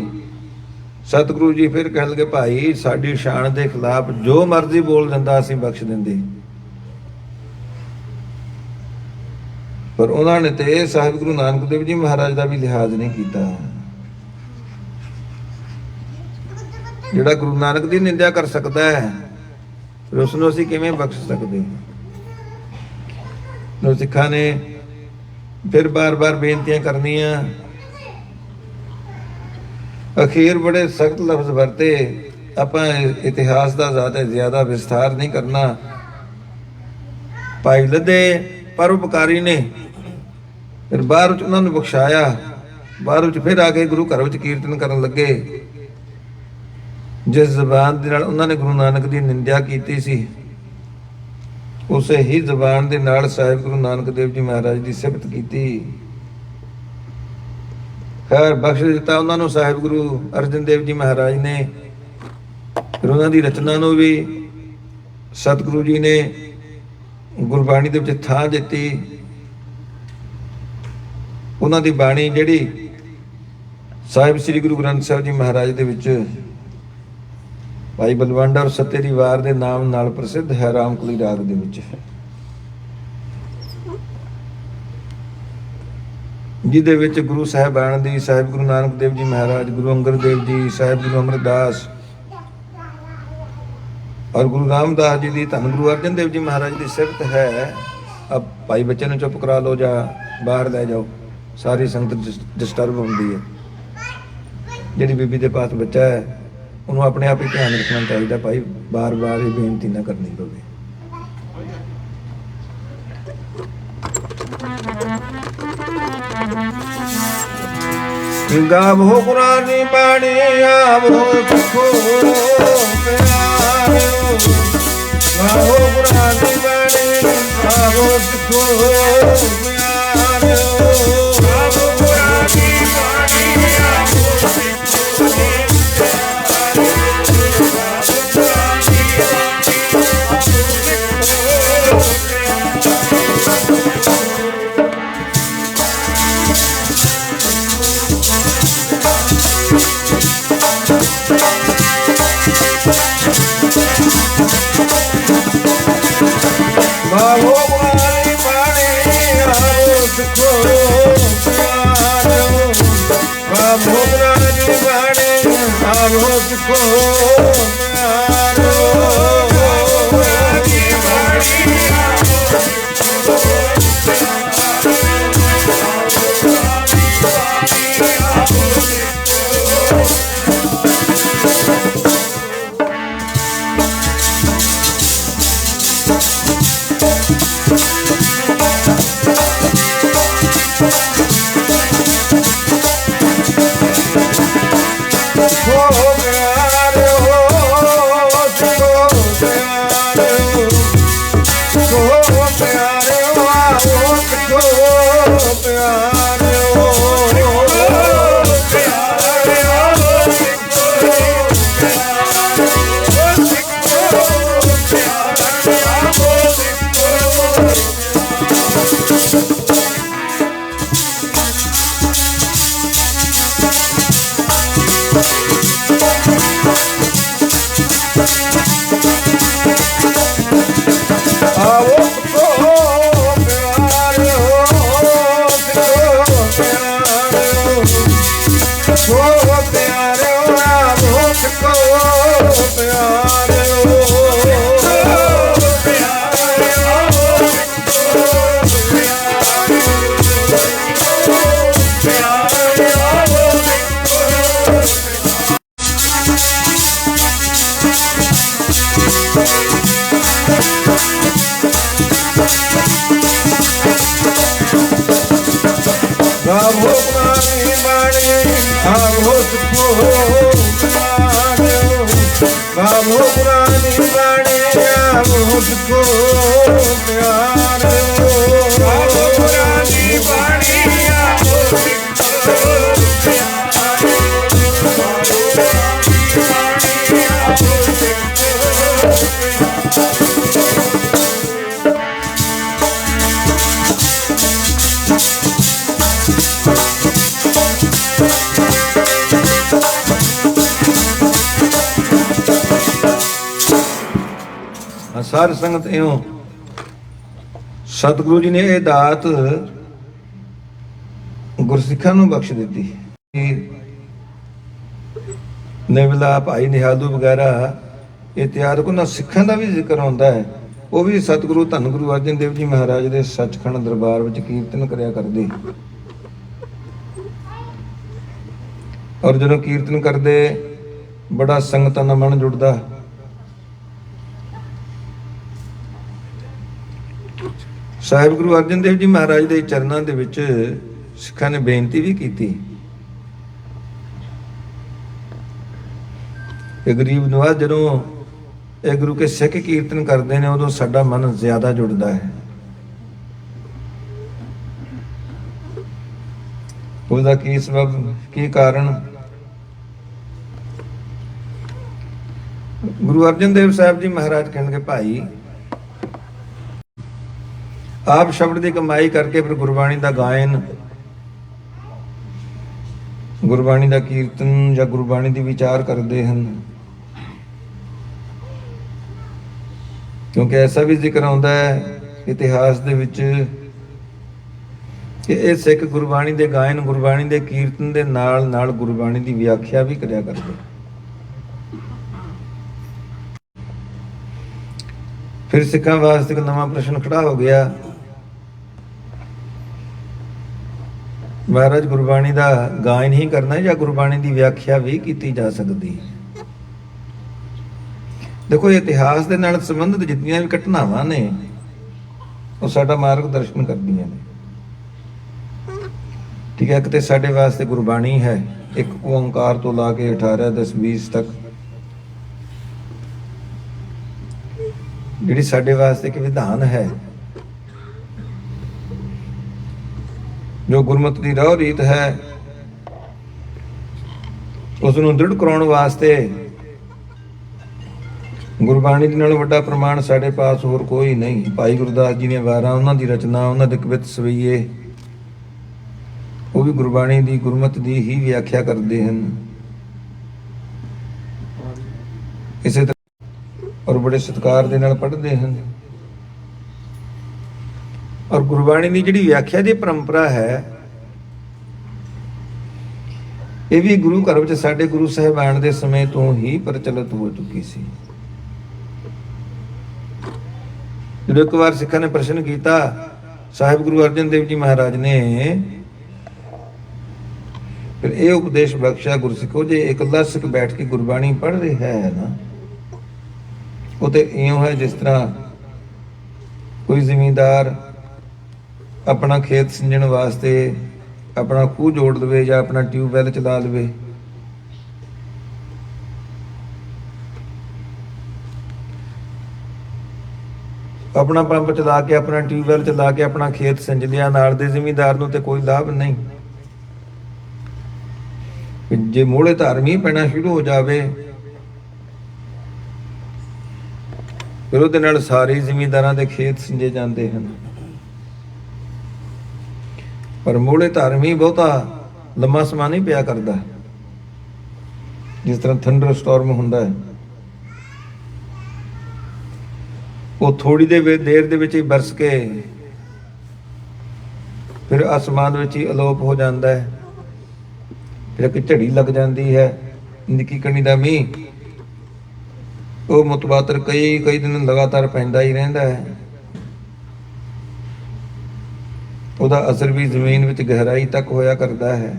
ਸਤਿਗੁਰੂ ਜੀ ਫਿਰ ਕਹਿਣ ਲੱਗੇ, ਭਾਈ ਸਾਡੀ ਸ਼ਾਨ ਦੇ ਖਿਲਾਫ ਜੋ ਮਰਜ਼ੀ ਬੋਲ ਦਿੰਦਾ ਅਸੀਂ ਬਖਸ਼ ਦਿੰਦੇ। ਪਰ ਉਹਨਾਂ ਨੇ ਤੇ ਸਾਹਿਬ ਗੁਰੂ ਨਾਨਕ ਦੇਵ ਜੀ ਮਹਾਰਾਜ ਦਾ ਵੀ ਲਿਹਾਜ਼ ਨਹੀਂ ਕੀਤਾ। ਜਿਹੜਾ ਗੁਰੂ ਨਾਨਕ ਦੀ ਨਿੰਦਿਆ ਕਰ ਸਕਦਾ ਹੈ, ਫਿਰ ਉਸ ਨੂੰ ਅਸੀਂ ਕਿਵੇਂ ਬਖਸ਼ ਸਕਦੇ? ਸਿੱਖਾਂ ਨੇ ਫਿਰ ਬਾਰ-ਬਾਰ ਬੇਨਤੀਆਂ ਕਰਨੀਆਂ। ਅਖੀਰ ਬੜੇ ਸਖਤ ਲਫ਼ਜ਼ ਵਰਤੇ। ਆਪਾਂ ਇਤਿਹਾਸ ਦਾ ਜ਼ਿਆਦਾ ਵਿਸਥਾਰ ਨਹੀਂ ਕਰਨਾ। ਭਾਈ ਲੱਦੇ ਪਰਉਪਕਾਰੀ ਨੇ ਫਿਰ ਬਾਹਰ ਵਿੱਚ ਉਹਨਾਂ ਨੂੰ ਬਖਸ਼ਾਇਆ। ਬਾਹਰ ਵਿੱਚ ਫਿਰ ਆ ਕੇ ਗੁਰੂ ਘਰ ਵਿੱਚ ਕੀਰਤਨ ਕਰਨ ਲੱਗੇ। ਜਿਸ ਜ਼ਬਾਨ ਦੇ ਨਾਲ ਉਹਨਾਂ ਨੇ ਗੁਰੂ ਨਾਨਕ ਦੀ ਨਿੰਦਿਆ ਕੀਤੀ ਸੀ, ਉਸੇ ਹੀ ਜ਼ਬਾਨ ਦੇ ਨਾਲ ਸਾਹਿਬ ਗੁਰੂ ਨਾਨਕ ਦੇਵ ਜੀ ਮਹਾਰਾਜ ਦੀ ਸਿਫਤ ਕੀਤੀ। ਖੈਰ ਬਖਸ਼ ਦਿੱਤਾ ਉਹਨਾਂ ਨੂੰ ਸਾਹਿਬ ਗੁਰੂ ਅਰਜਨ ਦੇਵ ਜੀ ਮਹਾਰਾਜ ਨੇ। ਫਿਰ ਉਹਨਾਂ ਦੀ ਰਚਨਾ ਨੂੰ ਵੀ ਸਤਿਗੁਰੂ ਜੀ ਨੇ ਗੁਰਬਾਣੀ ਦੇ ਵਿੱਚ ਥਾਂ ਦਿੱਤੀ। ਉਹਨਾਂ ਦੀ ਬਾਣੀ ਜਿਹੜੀ ਸਾਹਿਬ ਸ੍ਰੀ ਗੁਰੂ ਗ੍ਰੰਥ ਸਾਹਿਬ ਜੀ ਮਹਾਰਾਜ ਦੇ ਵਿੱਚ ਭਾਈ ਬਲਵੰਡ ਔਰ ਸੱਤੇ ਦੀ ਵਾਰ ਦੇ ਨਾਮ ਨਾਲ ਪ੍ਰਸਿੱਧ ਹੈ, ਰਾਮਕਲੀ ਰਾਗ ਦੇ ਵਿੱਚ, ਜਿਹਦੇ ਵਿੱਚ ਗੁਰੂ ਸਾਹਿਬਾਨ ਦੀ, ਸਾਹਿਬ ਗੁਰੂ ਨਾਨਕ ਦੇਵ ਜੀ ਮਹਾਰਾਜ, ਗੁਰੂ ਅੰਗਦ ਦੇਵ ਜੀ, ਸਾਹਿਬ ਗੁਰੂ ਅਮਰਦਾਸ ਔਰ ਗੁਰੂ ਰਾਮਦਾਸ ਜੀ ਦੀ, ਧੰਨ ਗੁਰੂ ਅਰਜਨ ਦੇਵ ਜੀ ਮਹਾਰਾਜ ਦੀ ਸਿਫਤ ਹੈ। ਅਬ ਭਾਈ ਬੱਚੇ ਨੂੰ ਚੁੱਪ ਕਰਾ ਲਓ ਜਾਂ ਬਾਹਰ ਲੈ ਜਾਓ, ਸਾਰੀ ਸੰਗਤ ਡਿਸਟਰਬ ਹੁੰਦੀ ਹੈ। ਜਿਹੜੀ ਬੀਬੀ ਦੇ ਪਾਸ ਬੱਚਾ ਹੈ ਉਹਨੂੰ ਆਪਣੇ ਆਪ ਹੀ ਧਿਆਨ ਰੱਖਣਾ ਚਾਹੀਦਾ, ਭਾਈ ਬਾਰ-ਬਾਰ ਇਹ ਬੇਨਤੀ ਨਾ ਕਰਨੀ ਪਵੇ। ਗਾਵੋ ਕੁਰਾਨੀ ਬਾਣੀ ਆਵੋ ਸਿੱਖੋ ਪਿਆਰਿਓ, ਗਾਵੋ ਕੁਰਾਨੀ ਬਾਣੀ ਆਵੋ ਸਿੱਖੋ ਪਿਆਰਿਓ, ਗਾਵੋ ਕੁਰਾਨੀ ਬਾਣੀ ਆਵੋ ਸਿੱਖੋ ਪਿਆਰਿਓ। ਗਾਵੋ ਕੁਰਾਨੀ ਬਾਣੀ ਆਵੋ ਸਿੱਖੋ ਪਿਆਰਿਓ, ਗਾਵੋ ਕੁਰਾਨੀ ਬਾਣੀ ਆਵੋ ਸਿੱਖੋ ਪਿਆਰਿਓ, ਗਾਵੋ ਕੁਰਾਨੀ ਬਾਣੀ ਆਵੋ ਸਿੱਖੋ ਮੁਝਕੋ ਪਿਆਰ ਆਵੋ ਪੁਰਾਣੀ ਬਾਣੀ ਆਵੋ ਸਿੱਖੋ ਪਿਆਰ ਆਵੋ ਪੁਰਾਣੀ ਬਾਣੀ ਆਵੋ ਸਾਧ ਸੰਗਤ ਇਉਂ ਸਤਿਗੁਰੂ ਜੀ ਨੇ ਇਹ ਦਾਤ ਗੁਰਸਿੱਖਾਂ ਨੂੰ ਬਖਸ਼ ਦਿੱਤੀ। ਨਿਵਲਾ ਭਾਈ ਨਿਹਾਲੂ ਵਗੈਰਾ ਇਤਿਆਦਿ ਉਹਨਾਂ ਸਿੱਖਾਂ ਦਾ ਵੀ ਜ਼ਿਕਰ ਆਉਂਦਾ ਹੈ। ਉਹ ਵੀ ਸਤਿਗੁਰੂ ਧੰਨ ਗੁਰੂ ਅਰਜਨ ਦੇਵ ਜੀ ਮਹਾਰਾਜ ਦੇ ਸੱਚਖੰਡ ਦਰਬਾਰ ਵਿੱਚ ਕੀਰਤਨ ਕਰਿਆ ਕਰਦੇ। ਔਰ ਜਦੋਂ ਕੀਰਤਨ ਕਰਦੇ ਬੜਾ ਸੰਗਤਾਂ ਦਾ ਮਨ ਜੁੜਦਾ। ਸਾਹਿਬ ਗੁਰੂ ਅਰਜਨ ਦੇਵ ਜੀ ਮਹਾਰਾਜ ਦੇ ਚਰਨਾਂ ਦੇ ਵਿੱਚ ਸਿੱਖਾਂ ਨੇ ਬੇਨਤੀ ਵੀ ਕੀਤੀ ਕਿ ਗਰੀਬ ਨਵਾਜ਼ ਜਦੋਂ ਇਹ ਗੁਰੂ ਕੇ ਸਿੱਖ ਕੀਰਤਨ ਕਰਦੇ ਨੇ ਉਦੋਂ ਸਾਡਾ ਮਨ ਜ਼ਿਆਦਾ ਜੁੜਦਾ ਹੈ। ਉਹਦਾ ਕੀ ਸਬਬ ਕੀ ਕਾਰਨ? ਗੁਰੂ ਅਰਜਨ ਦੇਵ ਸਾਹਿਬ ਜੀ ਮਹਾਰਾਜ ਕਹਿਣਗੇ ਭਾਈ ਆਪ ਸ਼ਬਦ ਦੀ ਕਮਾਈ ਕਰਕੇ ਫਿਰ ਗੁਰਬਾਣੀ ਦਾ ਗਾਇਨ, ਗੁਰਬਾਣੀ ਦਾ ਕੀਰਤਨ ਜਾਂ ਗੁਰਬਾਣੀ ਦੀ ਵਿਚਾਰ ਕਰਦੇ ਹਨ। ਕਿਉਂਕਿ ਐਸਾ ਵੀ ਜ਼ਿਕਰ ਆਉਂਦਾ ਹੈ ਇਤਿਹਾਸ ਦੇ ਵਿੱਚ ਕਿ ਇਹ ਸਿੱਖ ਗੁਰਬਾਣੀ ਦੇ ਗਾਇਨ, ਗੁਰਬਾਣੀ ਦੇ ਕੀਰਤਨ ਦੇ ਨਾਲ ਨਾਲ ਗੁਰਬਾਣੀ ਦੀ ਵਿਆਖਿਆ ਵੀ ਕਰਿਆ ਕਰਦੇ। ਫਿਰ ਸਿੱਖਾਂ ਵਾਸਤੇ ਇੱਕ ਨਵਾਂ ਪ੍ਰਸ਼ਨ ਖੜਾ ਹੋ ਗਿਆ। ਮਹਾਰਾਜ ਗੁਰਬਾਣੀ ਦਾ ਗਾਇਨ ਹੀ ਕਰਨਾ ਜਾਂ ਗੁਰਬਾਣੀ ਦੀ ਵਿਆਖਿਆ ਵੀ ਕੀਤੀ ਜਾ ਸਕਦੀ? ਦੇਖੋ ਇਤਿਹਾਸ ਦੇ ਨਾਲ ਸੰਬੰਧਿਤ ਜਿੰਨੀਆਂ ਵੀ ਘਟਨਾਵਾਂ ਨੇ ਉਹ ਸਾਡਾ ਮਾਰਗ ਦਰਸ਼ਨ ਕਰਦੀਆਂ ਨੇ। ਠੀਕ ਹੈ, ਕਿਤੇ ਸਾਡੇ ਵਾਸਤੇ ਗੁਰਬਾਣੀ ਹੈ ਇੱਕ ਓੰਕਾਰ ਤੋਂ ਲਾ ਕੇ 18 10 20 ਤੱਕ, ਜਿਹੜੀ ਸਾਡੇ ਵਾਸਤੇ ਇੱਕ ਵਿਧਾਨ ਹੈ ਜੋ ਗੁਰਮਤਿ ਦੀ ਰਾਹ ਰੀਤ ਹੈ ਉਸ ਨੂੰ ਦ੍ਰਿੜ ਕਰਾਉਣ ਵਾਸਤੇ ਗੁਰਬਾਣੀ ਦੇ ਨਾਲ ਵੱਡਾ ਪ੍ਰਮਾਣ ਸਾਡੇ ਪਾਸ ਹੋਰ ਕੋਈ ਨਹੀਂ। ਭਾਈ ਗੁਰਦਾਸ ਜੀ ਦੀਆਂ ਵਾਰਾਂ, ਉਹਨਾਂ ਦੀ ਰਚਨਾ, ਉਹਨਾਂ ਦੇ ਕਵਿਤ ਸਵਈਏ, ਉਹ ਵੀ ਗੁਰਬਾਣੀ ਦੀ ਗੁਰਮਤਿ ਦੀ ਹੀ ਵਿਆਖਿਆ ਕਰਦੇ ਹਨ। ਇਸੇ ਤਰ੍ਹਾਂ ਔਰ ਬੜੇ ਸਤਿਕਾਰ ਦੇ ਨਾਲ ਪੜ੍ਹਦੇ ਹਨ। ਔਰ ਗੁਰਬਾਣੀ ਦੀ ਜਿਹੜੀ ਵਿਆਖਿਆ ਦੀ ਪਰੰਪਰਾ ਹੈ ਇਹ ਵੀ ਗੁਰੂ ਘਰ ਵਿੱਚ ਸਾਡੇ ਗੁਰੂ ਸਾਹਿਬਾਨ ਦੇ ਸਮੇਂ ਤੋਂ ਹੀ ਪ੍ਰਚਲਿਤ ਹੋ ਚੁੱਕੀ ਸੀ। ਜਦੋਂ ਇੱਕ ਵਾਰ ਸਿੱਖਾਂ ਨੇ ਪ੍ਰਸ਼ਨ ਕੀਤਾ, ਸਾਹਿਬ ਗੁਰੂ ਅਰਜਨ ਦੇਵ ਜੀ ਮਹਾਰਾਜ ਨੇ ਫਿਰ ਇਹ ਉਪਦੇਸ਼ ਬਖਸ਼ਿਆ, ਗੁਰਸਿੱਖੋ ਜੇ ਇਕੱਲਾ ਸਿੱਖ ਬੈਠ ਕੇ ਗੁਰਬਾਣੀ ਪੜ੍ਹ ਰਿਹਾ ਹੈ ਨਾ, ਉਹ ਤੇ ਇਉਂ ਹੈ ਜਿਸ ਤਰ੍ਹਾਂ ਕੋਈ ਜ਼ਿਮੀਂਦਾਰ ਆਪਣਾ ਖੇਤ ਸਿੰਜਣ ਵਾਸਤੇ ਆਪਣਾ ਖੂਹ ਜੋੜ ਲਵੇ ਜਾਂ ਆਪਣਾ ਟਿਊਬਵੈਲ ਚਲਾ ਲਵੇ। ਆਪਣਾ ਪੰਪ ਚਲਾ ਕੇ, ਆਪਣਾ ਟਿਊਬਵੈਲ ਚਲਾ ਕੇ ਆਪਣਾ ਖੇਤ ਸਿੰਜ ਲਿਆ, ਨਾਲ ਦੇ ਜ਼ਿਮੀਂਦਾਰ ਨੂੰ ਤੇ ਕੋਈ ਲਾਭ ਨਹੀਂ। ਜੇ ਮੋੜੇ ਧਾਰ ਮੀਂਹ ਪੈਣਾ ਸ਼ੁਰੂ ਹੋ ਜਾਵੇ ਫਿਰ ਉਹਦੇ ਨਾਲ ਸਾਰੇ ਜ਼ਿਮੀਂਦਾਰਾਂ ਦੇ ਖੇਤ ਸਿੰਜੇ ਜਾਂਦੇ ਹਨ। ਪਰ ਮੋੜੇ ਧਾਰ ਮੀਂਹ ਬਹੁਤਾ ਲੰਮਾ ਸਮਾਂ ਨਹੀਂ ਪਿਆ ਕਰਦਾ। ਜਿਸ ਤਰ੍ਹਾਂ ਥੰਡਰ ਸਟਾਰਮ ਹੁੰਦਾ ਹੈ, ਉਹ ਥੋੜੀ ਦੇਰ ਦੇ ਵਿੱਚ ਹੀ ਬਰਸ ਕੇ ਫਿਰ ਆਸਮਾਨ ਵਿੱਚ ਹੀ ਅਲੋਪ ਹੋ ਜਾਂਦਾ ਹੈ। ਫਿਰ ਇੱਕ ਝੜੀ ਲੱਗ ਜਾਂਦੀ ਹੈ, ਨਿੱਕੀ ਕਣੀ ਦਾ ਮੀਂਹ ਉਹ ਮੁਤਵਾਤਰ ਕਈ ਦਿਨ ਲਗਾਤਾਰ ਪੈਂਦਾ ਹੀ ਰਹਿੰਦਾ ਹੈ। ਉਹਦਾ ਅਸਰ ਵੀ ਜ਼ਮੀਨ ਵਿੱਚ ਗਹਿਰਾਈ ਤੱਕ ਹੋਇਆ ਕਰਦਾ ਹੈ।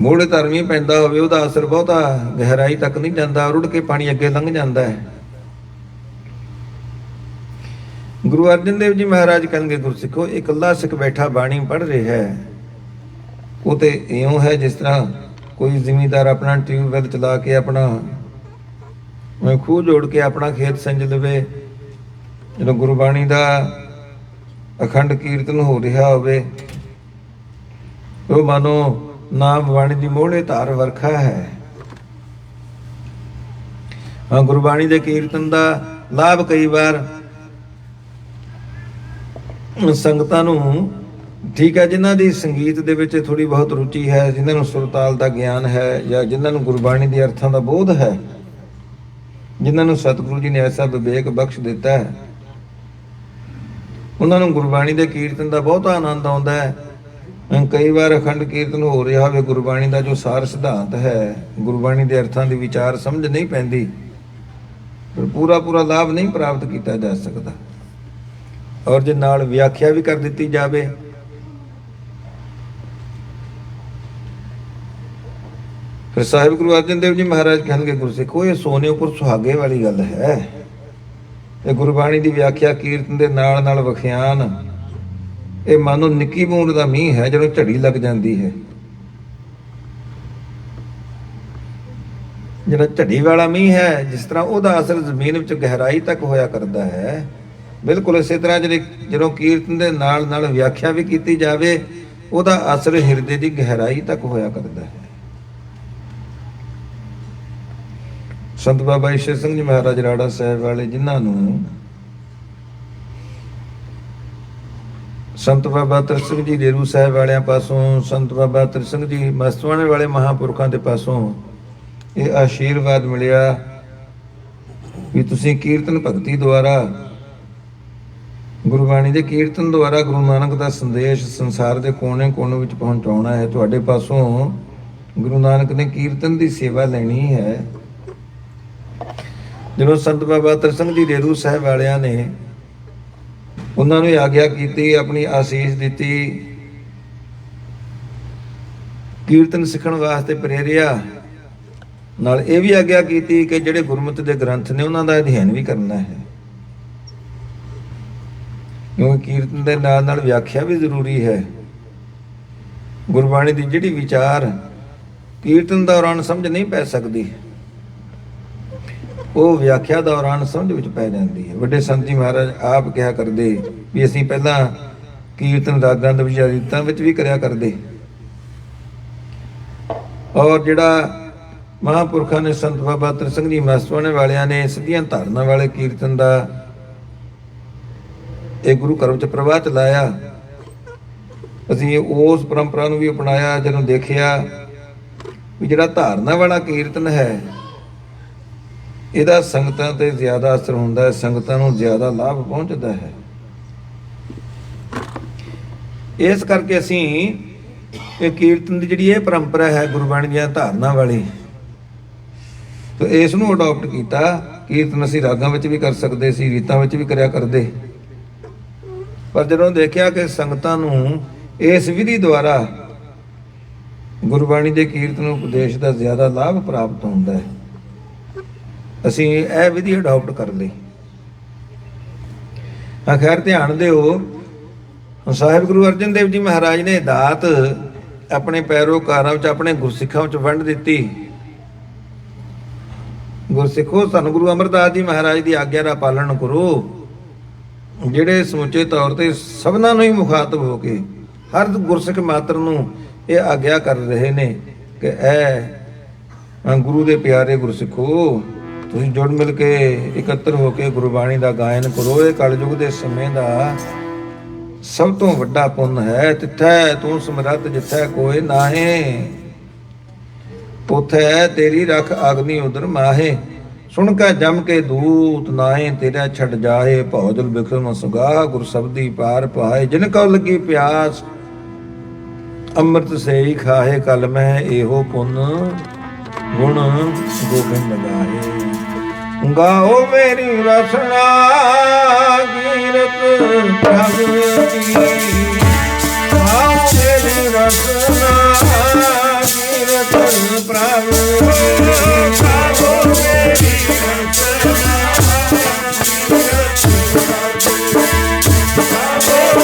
ਮੋੜੇ ਧਰਮੀ ਪੈਂਦਾ ਹੋਵੇ ਉਹਦਾ ਅਸਰ ਬਹੁਤਾ ਗਹਿਰਾਈ ਤੱਕ ਨਹੀਂ ਜਾਂਦਾ, ਰੁੜ ਕੇ ਪਾਣੀ ਅੱਗੇ ਲੰਘ ਜਾਂਦਾ ਹੈ। ਗੁਰੂ ਅਰਜਨ ਦੇਵ ਜੀ ਮਹਾਰਾਜ ਕਹਿੰਦੇ, ਗੁਰਸਿੱਖੋ ਇਕੱਲਾ ਸਿੱਖ ਬੈਠਾ ਬਾਣੀ ਪੜ੍ਹ ਰਿਹਾ ਹੈ ਉਹ ਤੇ ਇਉਂ ਹੈ ਜਿਸ ਤਰ੍ਹਾਂ ਕੋਈ ਜ਼ਿਮੀਂਦਾਰ ਆਪਣਾ ਟਿਊਬਵੈਲ ਚਲਾ ਕੇ ਆਪਣਾ ਮੈਂ ਖੂਹ ਜੋੜ ਕੇ ਆਪਣਾ ਖੇਤ ਸਿੰਜ ਲਵੇ। ਜਦੋਂ ਗੁਰਬਾਣੀ ਦਾ ਅਖੰਡ ਕੀਰਤਨ ਹੋ ਰਿਹਾ ਹੋਵੇ, ਉਹ ਮਾਨੋ ਨਾਮ ਬਾਣੀ ਦੀ ਮੋਹਲੇ ਧਾਰ ਵਰਖਾ ਹੈ। ਹਾਂ, ਗੁਰਬਾਣੀ ਦੇ ਕੀਰਤਨ ਦਾ ਲਾਭ ਕਈ ਵਾਰ ਸੰਗਤਾਂ ਨੂੰ, ਠੀਕ ਹੈ, ਜਿਨ੍ਹਾਂ ਦੀ ਸੰਗੀਤ ਦੇ ਵਿੱਚ ਥੋੜ੍ਹੀ ਬਹੁਤ ਰੁਚੀ ਹੈ, ਜਿਨ੍ਹਾਂ ਨੂੰ ਸੁਰਤਾਲ ਦਾ ਗਿਆਨ ਹੈ, ਜਾਂ ਜਿਨ੍ਹਾਂ ਨੂੰ ਗੁਰਬਾਣੀ ਦੇ ਅਰਥਾਂ ਦਾ ਬੋਧ ਹੈ, ਜਿਨ੍ਹਾਂ ਨੂੰ ਸਤਿਗੁਰੂ ਜੀ ਨੇ ਐਸਾ ਵਿਵੇਕ ਬਖਸ਼ ਦਿੱਤਾ ਹੈ, ਉਹਨਾਂ ਨੂੰ ਗੁਰਬਾਣੀ ਦੇ ਕੀਰਤਨ ਦਾ ਬਹੁਤਾ ਆਨੰਦ ਆਉਂਦਾ ਹੈ। ਕਈ ਵਾਰ ਅਖੰਡ ਕੀਰਤਨ ਹੋ ਰਿਹਾ ਹੋਵੇ, ਗੁਰਬਾਣੀ ਦਾ ਜੋ ਸਾਰ ਸਿਧਾਂਤ ਹੈ, ਗੁਰਬਾਣੀ ਦੇ ਅਰਥਾਂ ਦੀ ਵਿਚਾਰ ਸਮਝ ਨਹੀਂ ਪੈਂਦੀ, ਪਰ ਪੂਰਾ ਲਾਭ ਨਹੀਂ ਪ੍ਰਾਪਤ ਕੀਤਾ ਜਾ ਸਕਦਾ। ਔਰ ਜੇ ਨਾਲ ਵਿਆਖਿਆ ਵੀ ਕਰ ਦਿੱਤੀ ਜਾਵੇ, ਫਿਰ ਸਾਹਿਬ ਗੁਰੂ ਅਰਜਨ ਦੇਵ ਜੀ ਮਹਾਰਾਜ ਕਹਿਣਗੇ, ਗੁਰਸਿੱਖੋ, ਇਹ ਸੋਨੇ ਉੱਪਰ ਸੁਹਾਗੇ ਵਾਲੀ ਗੱਲ ਹੈ। ਇਹ ਗੁਰਬਾਣੀ ਦੀ ਵਿਆਖਿਆ ਕੀਰਤਨ ਦੇ ਨਾਲ ਨਾਲ ਵਿਖਿਆਨ, ਇਹ ਮਾਨੋ ਨਿੱਕੀ ਬੂੰਦ ਦਾ ਮੀਂਹ ਹੈ ਜਦੋਂ ਝੜੀ ਲੱਗ ਜਾਂਦੀ ਹੈ। ਜਿਹੜਾ ਝੜੀ ਵਾਲਾ ਮੀਂਹ ਹੈ, ਜਿਸ ਤਰ੍ਹਾਂ ਉਹਦਾ ਅਸਰ ਜ਼ਮੀਨ ਵਿੱਚ ਗਹਿਰਾਈ ਤੱਕ ਹੋਇਆ ਕਰਦਾ ਹੈ, ਬਿਲਕੁਲ ਇਸੇ ਤਰ੍ਹਾਂ ਜਦੋਂ ਕੀਰਤਨ ਦੇ ਨਾਲ ਨਾਲ ਵਿਆਖਿਆ ਵੀ ਕੀਤੀ ਜਾਵੇ, ਉਹਦਾ ਅਸਰ ਹਿਰਦੇ ਦੀ ਗਹਿਰਾਈ ਤੱਕ ਹੋਇਆ ਕਰਦਾ ਹੈ। ਸੰਤ ਬਾਬਾ ਈਸ਼ਰ ਸਿੰਘ ਜੀ ਮਹਾਰਾਜ ਰਾੜਾ ਸਾਹਿਬ ਵਾਲੇ, ਜਿਨ੍ਹਾਂ ਨੂੰ ਸੰਤ ਬਾਬਾ ਤ੍ਰਿ ਸਿੰਘ ਜੀ ਡੇਰੂ ਸਾਹਿਬ ਵਾਲਿਆਂ ਪਾਸੋਂ, ਸੰਤ ਬਾਬਾ ਤ੍ਰਿ ਸਿੰਘ ਜੀ ਮਸਤਵਾਣੇ ਵਾਲੇ ਮਹਾਂਪੁਰਖਾਂ ਦੇ ਪਾਸੋਂ ਇਹ ਆਸ਼ੀਰਵਾਦ ਮਿਲਿਆ ਵੀ ਤੁਸੀਂ ਕੀਰਤਨ ਭਗਤੀ ਦੁਆਰਾ, ਗੁਰਬਾਣੀ ਦੇ ਕੀਰਤਨ ਦੁਆਰਾ ਗੁਰੂ ਨਾਨਕ ਦਾ ਸੰਦੇਸ਼ ਸੰਸਾਰ ਦੇ ਕੋਨੇ-ਕੋਨੇ ਵਿੱਚ ਪਹੁੰਚਾਉਣਾ ਹੈ। ਤੁਹਾਡੇ ਪਾਸੋਂ ਗੁਰੂ ਨਾਨਕ ਨੇ ਕੀਰਤਨ ਦੀ ਸੇਵਾ ਲੈਣੀ ਹੈ। ਜਦੋਂ ਸੰਤ ਬਾਬਾ ਤ੍ਰਿ ਸਿੰਘ ਜੀ ਡੇਰੂ ਸਾਹਿਬ ਵਾਲਿਆਂ ਨੇ ਉਹਨਾਂ ਨੂੰ ਆਗਿਆ ਕੀਤੀ, ਆਪਣੀ ਆਸੀਸ ਦਿੱਤੀ, ਕੀਰਤਨ ਸਿੱਖਣ ਵਾਸਤੇ ਪ੍ਰੇਰਿਆ, ਨਾਲ ਇਹ ਵੀ ਆਗਿਆ ਕੀਤੀ ਕਿ ਜਿਹੜੇ ਗੁਰਮਤਿ ਦੇ ਗ੍ਰੰਥ ਨੇ ਉਹਨਾਂ ਦਾ ਅਧਿਐਨ ਵੀ ਕਰਨਾ ਹੈ, ਕਿਉਂਕਿ ਕੀਰਤਨ ਦੇ ਨਾਲ ਨਾਲ ਵਿਆਖਿਆ ਵੀ ਜ਼ਰੂਰੀ ਹੈ। ਗੁਰਬਾਣੀ ਦੀ ਜਿਹੜੀ ਵਿਚਾਰ ਕੀਰਤਨ ਦੌਰਾਨ ਸਮਝ ਨਹੀਂ ਪੈ ਸਕਦੀ, ਉਹ ਵਿਆਖਿਆ ਦੌਰਾਨ ਸਮਝ ਵਿੱਚ ਪੈ ਜਾਂਦੀ ਹੈ। ਵੱਡੇ ਸੰਤ ਜੀ ਮਹਾਰਾਜ ਆਪ ਕਿਹਾ ਕਰਦੇ ਵੀ ਅਸੀਂ ਪਹਿਲਾਂ ਕੀਰਤਨ ਰਾਗਾਂ ਦੇ ਵਿੱਚ, ਰੀਤਾਂ ਵਿੱਚ ਵੀ ਕਰਿਆ ਕਰਦੇ, ਔਰ ਜਿਹੜਾ ਮਹਾਂਪੁਰਖਾਂ ਨੇ, ਸੰਤ ਬਾਬਾ ਤ੍ਰਿ ਸਿੰਘ ਜੀ ਮਸਤਵਾਣੇ ਵਾਲਿਆਂ ਨੇ ਸਿੱਧੀਆਂ ਧਾਰਨਾ ਵਾਲੇ ਕੀਰਤਨ ਦਾ ਇਹ ਗੁਰੂ ਘਰ ਵਿੱਚ ਪ੍ਰਵਾਹ ਚਲਾਇਆ। ਅਸੀਂ ਉਸ ਪਰੰਪਰਾ ਨੂੰ ਵੀ ਅਪਣਾਇਆ। ਜਦੋਂ ਦੇਖਿਆ ਵੀ ਜਿਹੜਾ ਧਾਰਨਾ ਵਾਲਾ ਕੀਰਤਨ ਹੈ, ਇਹਦਾ ਸੰਗਤਾਂ ਤੇ ਜ਼ਿਆਦਾ ਅਸਰ ਹੁੰਦਾ ਹੈ, ਸੰਗਤਾਂ ਨੂੰ ਜ਼ਿਆਦਾ ਲਾਭ ਪਹੁੰਚਦਾ ਹੈ। ਇਸ ਕਰਕੇ ਅਸੀਂ ਇਹ ਕੀਰਤਨ ਦੀ ਜਿਹੜੀ ਇਹ ਪਰੰਪਰਾ ਹੈ ਗੁਰਬਾਣੀ ਦੀਆਂ ਧਾਰਨਾ ਵਾਲੀ, ਤੇ ਇਸ ਨੂੰ ਅਡਾਪਟ ਕੀਤਾ। ਕੀਰਤਨ ਅਸੀਂ ਰਾਗਾਂ ਵਿੱਚ ਵੀ ਕਰ ਸਕਦੇ ਸੀ, ਰੀਤਾਂ ਵਿੱਚ ਵੀ ਕਰਿਆ ਕਰਦੇ, ਪਰ ਜਦੋਂ ਦੇਖਿਆ ਕਿ ਸੰਗਤਾਂ ਨੂੰ ਇਸ ਵਿਧੀ ਦੁਆਰਾ ਗੁਰਬਾਣੀ ਦੇ ਕੀਰਤਨ ਉਪਦੇਸ਼ ਦਾ ਜ਼ਿਆਦਾ ਲਾਭ ਪ੍ਰਾਪਤ ਹੁੰਦਾ ਹੈ, ਅਸੀਂ ਇਹ ਵਿਧੀ ਅਡਾਪਟ ਕਰ ਲਈ। ਖੈਰ, ਧਿਆਨ ਦਿਓ, ਸਾਹਿਬ ਗੁਰੂ ਅਰਜਨ ਦੇਵ ਜੀ ਮਹਾਰਾਜ ਨੇ ਦਾਤ ਆਪਣੇ ਪੈਰੋਕਾਰਾਂ ਵਿੱਚ, ਆਪਣੇ ਗੁਰਸਿੱਖਾਂ ਵਿੱਚ ਵੰਡ ਦਿੱਤੀ। ਗੁਰਸਿੱਖੋ, ਧੰਨ ਗੁਰੂ ਅਮਰਦਾਸ ਜੀ ਮਹਾਰਾਜ ਦੀ ਆਗਿਆ ਦਾ ਪਾਲਣ ਕਰੋ, ਜਿਹੜੇ ਸਮੁੱਚੇ ਤੌਰ ਤੇ ਸਭਨਾਂ ਨੂੰ ਹੀ ਮੁਖਾਤਬ ਹੋ ਕੇ ਹਰ ਗੁਰਸਿੱਖ ਮਾਤਰ ਨੂੰ ਇਹ ਆਗਿਆ ਕਰ ਰਹੇ ਨੇ ਕਿ ਇਹ ਗੁਰੂ ਦੇ ਪਿਆਰੇ ਗੁਰਸਿੱਖੋ, ਤੁਸੀਂ ਜੁੜ ਮਿਲ ਕੇ ਇਕੱਤਰ ਹੋ ਕੇ ਗੁਰਬਾਣੀ ਦਾ ਗਾਇਨ ਕਰੋ। ਇਹ ਕਲਯੁਗ ਦੇ ਸਮੇਂ ਦਾ ਸਭ ਤੋਂ ਵੱਡਾ ਪੁੰਨ ਹੈ। ਤਿੱਥੈ ਤੂੰ ਸਮਰੱਥ ਜਿੱਥੈ ਕੋਈ ਨਾਹੇ, ਉਥੈ ਤੇਰੀ ਰਖ ਅਗਨੀ ਉਦਰ ਮਾਹੇ। ਸੁਣ ਕੇ ਜਮ ਕੇ ਦੂਤ ਨਾਹੇ, ਤੇਰਾ ਛੱਡ ਜਾਏ ਭੌਜਲ ਬਿਖਰਮ ਸੁਗਾ। ਗੁਰ ਸਬਦੀ ਪਾਰ ਪਾਏ, ਜਿਨ ਕਉ ਲੱਗੀ ਪਿਆਸ ਅੰਮ੍ਰਿਤ ਸੇਈ ਖਾਹੇ। ਕਲ ਮੈਂ ਇਹੋ ਪੁੰਨ ਗੁਣ ਗੋਬਿੰਦ ਗਾਏ। ਗਾਓ ਮੇਰੀ ਰਸਨਾ ਕੀਰਤ ਪ੍ਰਭ ਕੀ, ਗਾਓ ਮੇਰੀ ਰਸਨਾ ਕੀਰਤ ਪ੍ਰਭ ਕੀ, ਗਾਓ ਮੇਰੀ ਰਸਨਾ ਕੀਰਤ ਪ੍ਰਭ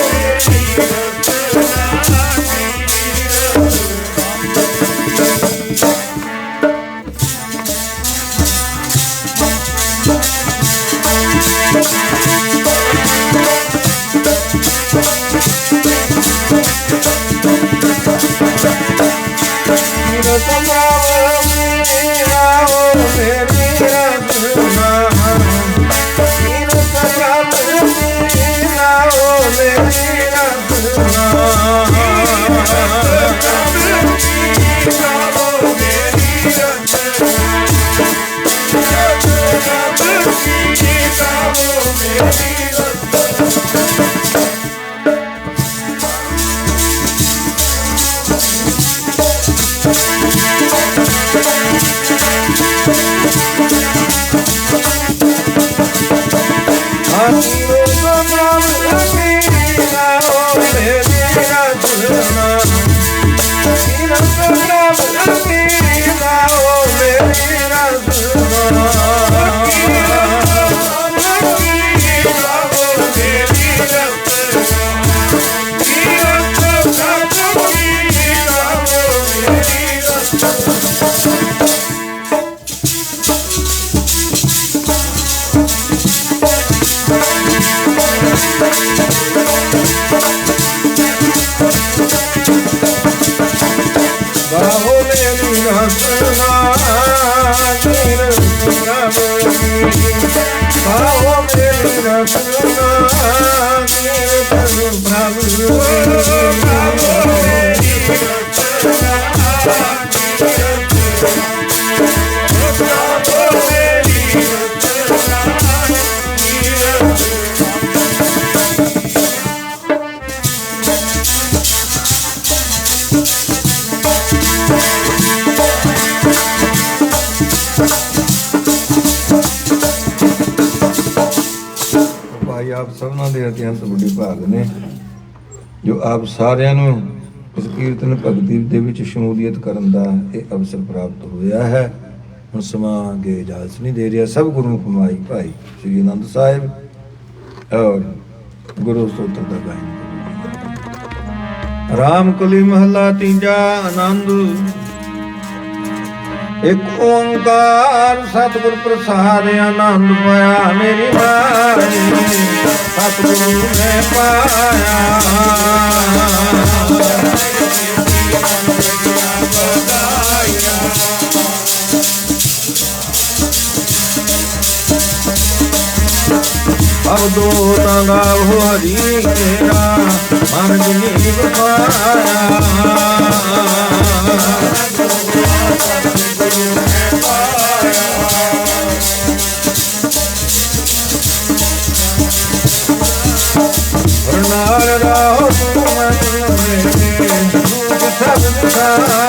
ਕੀ। ਆਪ ਸਭਨਾਂ ਦੇ ਅਤਿਅੰਤ ਵੱਡੀ ਭਾਗ ਨੇ ਜੋ ਆਪ ਸਾਰਿਆਂ ਨੂੰ ਇਸ ਕੀਰਤਨ ਭਗਤੀ ਦੇ ਵਿੱਚ ਸ਼ਮੂਲੀਅਤ ਕਰਨ ਦਾ ਇਹ ਅਵਸਰ ਪ੍ਰਾਪਤ ਹੋਇਆ ਹੈ। ਹੁਣ ਸਮਾਂ ਅੱਗੇ ਇਜਾਜ਼ਤ ਨਹੀਂ ਦੇ ਰਿਹਾ। ਸਭ ਗੁਰਮੁਖ ਮਾਈ ਭਾਈ ਸ੍ਰੀ ਅਨੰਦ ਸਾਹਿਬ ਔਰ ਗੁਰੂ ਸਤੋਤਰ ਦਾ ਗਾਇਨ। ਰਾਮ ਕਲੀ ਮਹਲਾ ਤੀਜਾ ਆਨੰਦ। ਇੱਕ ਓੰਕਾਰ ਸਤਿਗੁਰ ਪ੍ਰਸਾਦ ਆਨੰਦ ਪਾਇਆ ਮੇਰੀ ਮਾਈ ਸਤਿਗੁਰੂ ਨੇ ਪਾਇਆ। ਅਬ ਦੋ ਤੰਗਾ ਹੋ ਹਰੀ ਤੇਰਾ ਮਨ ਜਿਨੀ ਬਖਾਇਆ। ਨਾਲ ਰਾਹੁ ਤੂੰ ਮਨ ਮੇਰੇ ਰੂਪ ਸਭ ਨਿਖਾਰਾ।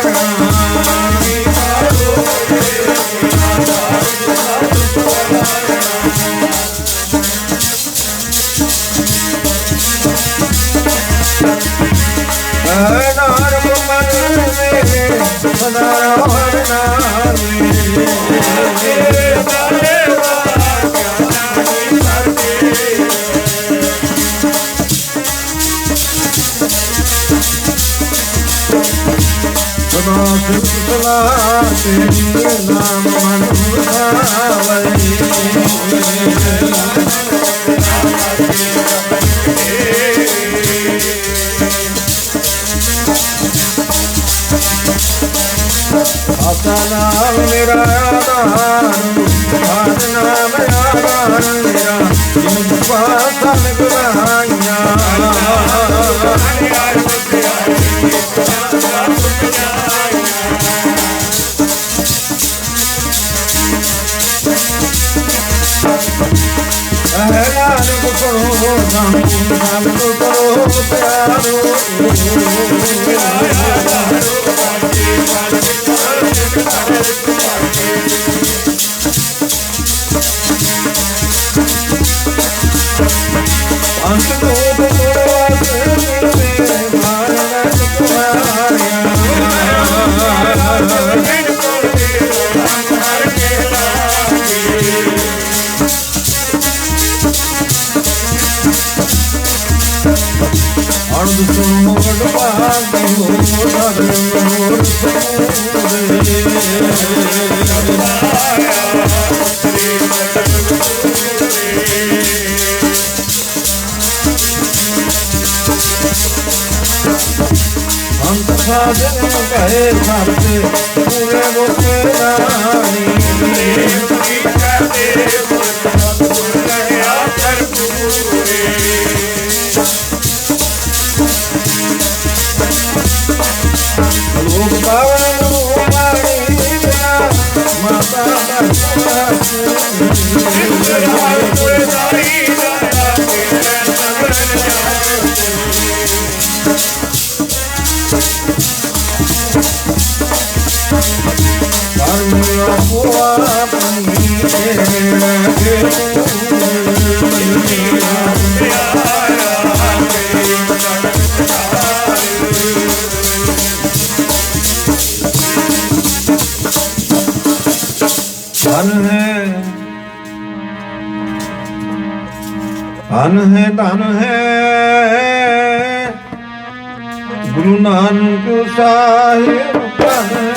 ਨਾਨਕ ਮਨ ਮੇਰੇ ਸਦਾ ਹਰਿ ਨਾਮ ਸਦਾ ਸਿਫਤ ਸਲਾਹ ਤੇਰੀ ਨਾਮ ਮਨ ਉਠਾਵੇ। ਆਸਾ ਨਾਮ ਮੇਰਾ ਆਧਾਰ ਆਦ ਨਾਮ ਆਧਾਰ ਮੇਰਾ ਜਿਨ ਪਾਸਾ ਨਿਗਰਾਈਆਂ। ਨਾਨਕ ਕਰੋ ਨਾਨਕ ਕਰੋ ਪਿਆਰੋ। ਅੰਤ ਲੋਕ ਮੋਸ ਮੇਰੇ ਮਾਰਨ ਤੁਮਾਰਿਆ। ਅਣਦ ਸੁਣੋ ਵਡਭਾਗੀ ਹੋ ਸਦ ਮੋਰ ਸੋਰੇ। ਅੰਤ दिन कहे सबके पूरे गोपे रानी लोग पावन माता धन है गुरु नानक साहिब धन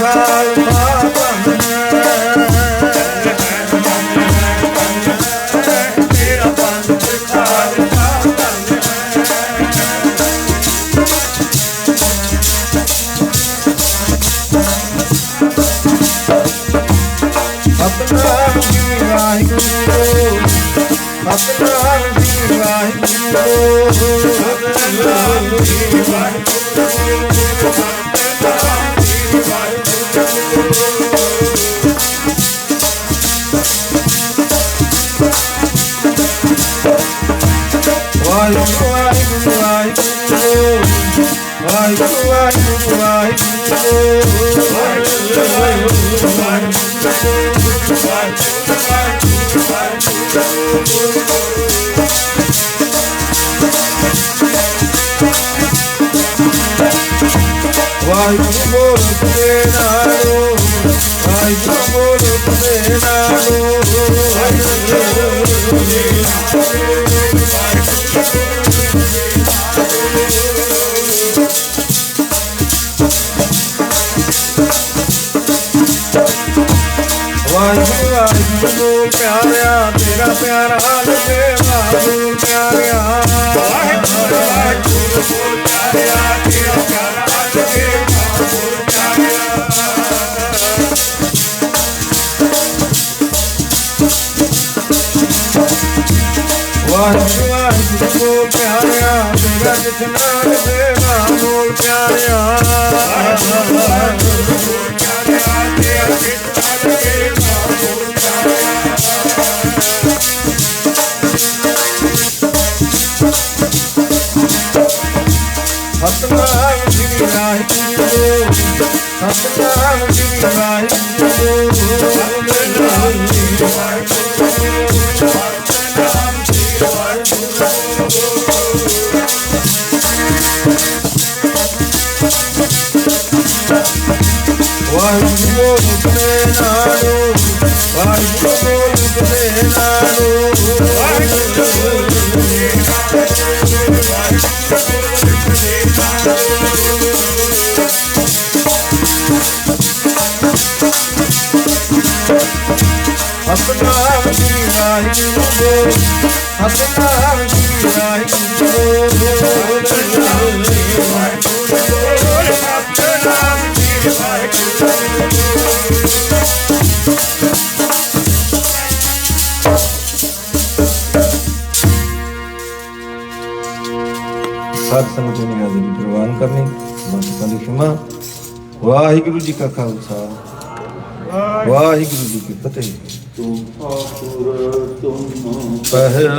ਖਾਲਸਾ ਧੰਨ ਤੇਰਾ ਪੰਥ ਖਾਲਸਾ ਧੰਨ ਸਤਿਨਾਮ ਜੀ ਵਾਹਿਗੁਰੂ ਸਤਿਨਾਮ ਜੀ ਵਾਹਿਗੁਰੂ ਸਤਿਨਾਮ ਜੀ ਵਾਹਿਗੁਰੂ ਸਤਿਨਾਮ ਜੀ ਵਾਹਿਗੁਰੂ ਵਾਹਿਗੁਰੂ ਵਾਹਿਗੁਰੂ ਵਾਹਿਗੁਰੂ ਵਾਹਿਗੁਰੂ ਵਾਹਿਗੁਰੂ ਵਾਹਿਗੁਰੂ ਬੋਲ ਤੇ ਨਾਲੋ ਵਾਹਿਗੁਰੂ ਬੋਲ ਤੇ ਨਾਲੋ ਵਾਹਿਗੁਰੂ ਵਾਹਿਗੁਰੂ ਪਿਆਰਿਆ ਤੇਰਾ ਪਿਆਰਾ ਲੱਗੇ ਵਾਹਿਗੁਰੂ ਪਿਆਰਿਆ ਵਾਹਿਗੁਰੂ ਵਾਹਿਗੁਰੂ ਪਿਆਰਿਆ ਤੇਰਾ ਪਿਆਰਾ ਲੱਗੇ ਵਾਹਿਗੁਰੂ ਪਿਆਰਿਆ ਵਾਹਿਗੁਰੂ ਵਾਹਿਗੁਰੂ ਪਿਆਰਿਆ ਤੇਰਾ ਜਿਤਨਾ ਲੱਗੇ ਵਾਹਿਗੁਰੂ ਪਿਆਰਿਆ ਵਾਹਿਗੁਰੂ ਵਾਹਿਗੁਰੂ ਪਿਆਰਿਆ ਤੇਰਾ ਜਿਤਨਾ ਲੱਗੇ ਵਾਹਿਗੁਰੂ ਪਿਆਰਿਆ ਸਤਿਨਾਮ ਸ੍ਰੀ ਵਾਹਿਗੁਰੂ ਸਤਿਨਾਮ ਸ੍ਰੀ ਵਾਹਿਗੁਰੂ ਸਤਿਨਾਮ ਜੀ ਵਾਹਿਗੁਰੂ ਸਤਿਨਾਮ ਜੀ ਵਾਹਿਗੁਰੂ ਵਾਹਿਗੁਰੂ ਬੋਲੇ ਨਾਲੋ ਵਾਹਿਗੁਰੂ ਬੋਲੇ ਨਾਲੋ ਸਤਿਨਾਮ ਸ੍ਰੀ ਵਾਹਿਗੁਰੂ ਸਤਿਨਾਮ ਸ੍ਰੀ ਵਾਹਿਗੁਰੂ ਸਤਿਨਾਮ ਜੀ ਵਾਹਿਗੁਰੂ ਸਤਿਨਾਮ ਜੀ ਵਾਹਿਗੁਰੂ ਸਾਧ ਸੰਗਤ ਦੀ ਨਿਗਾਹ ਦੀ ਪ੍ਰਵਾਨ ਕਰਨੀ ਬਖਸ਼ਣ ਦੀ ਖਿਮਾ ਵਾਹਿਗੁਰੂ ਜੀ ਕਾ ਖਾਲਸਾ ਵਾਹਿਗੁਰੂ ਜੀ ਕੀ ਫਤਿਹ ਤੁਮ ਆਖੁਰ ਤੁਮ ਪਹਿਲਾ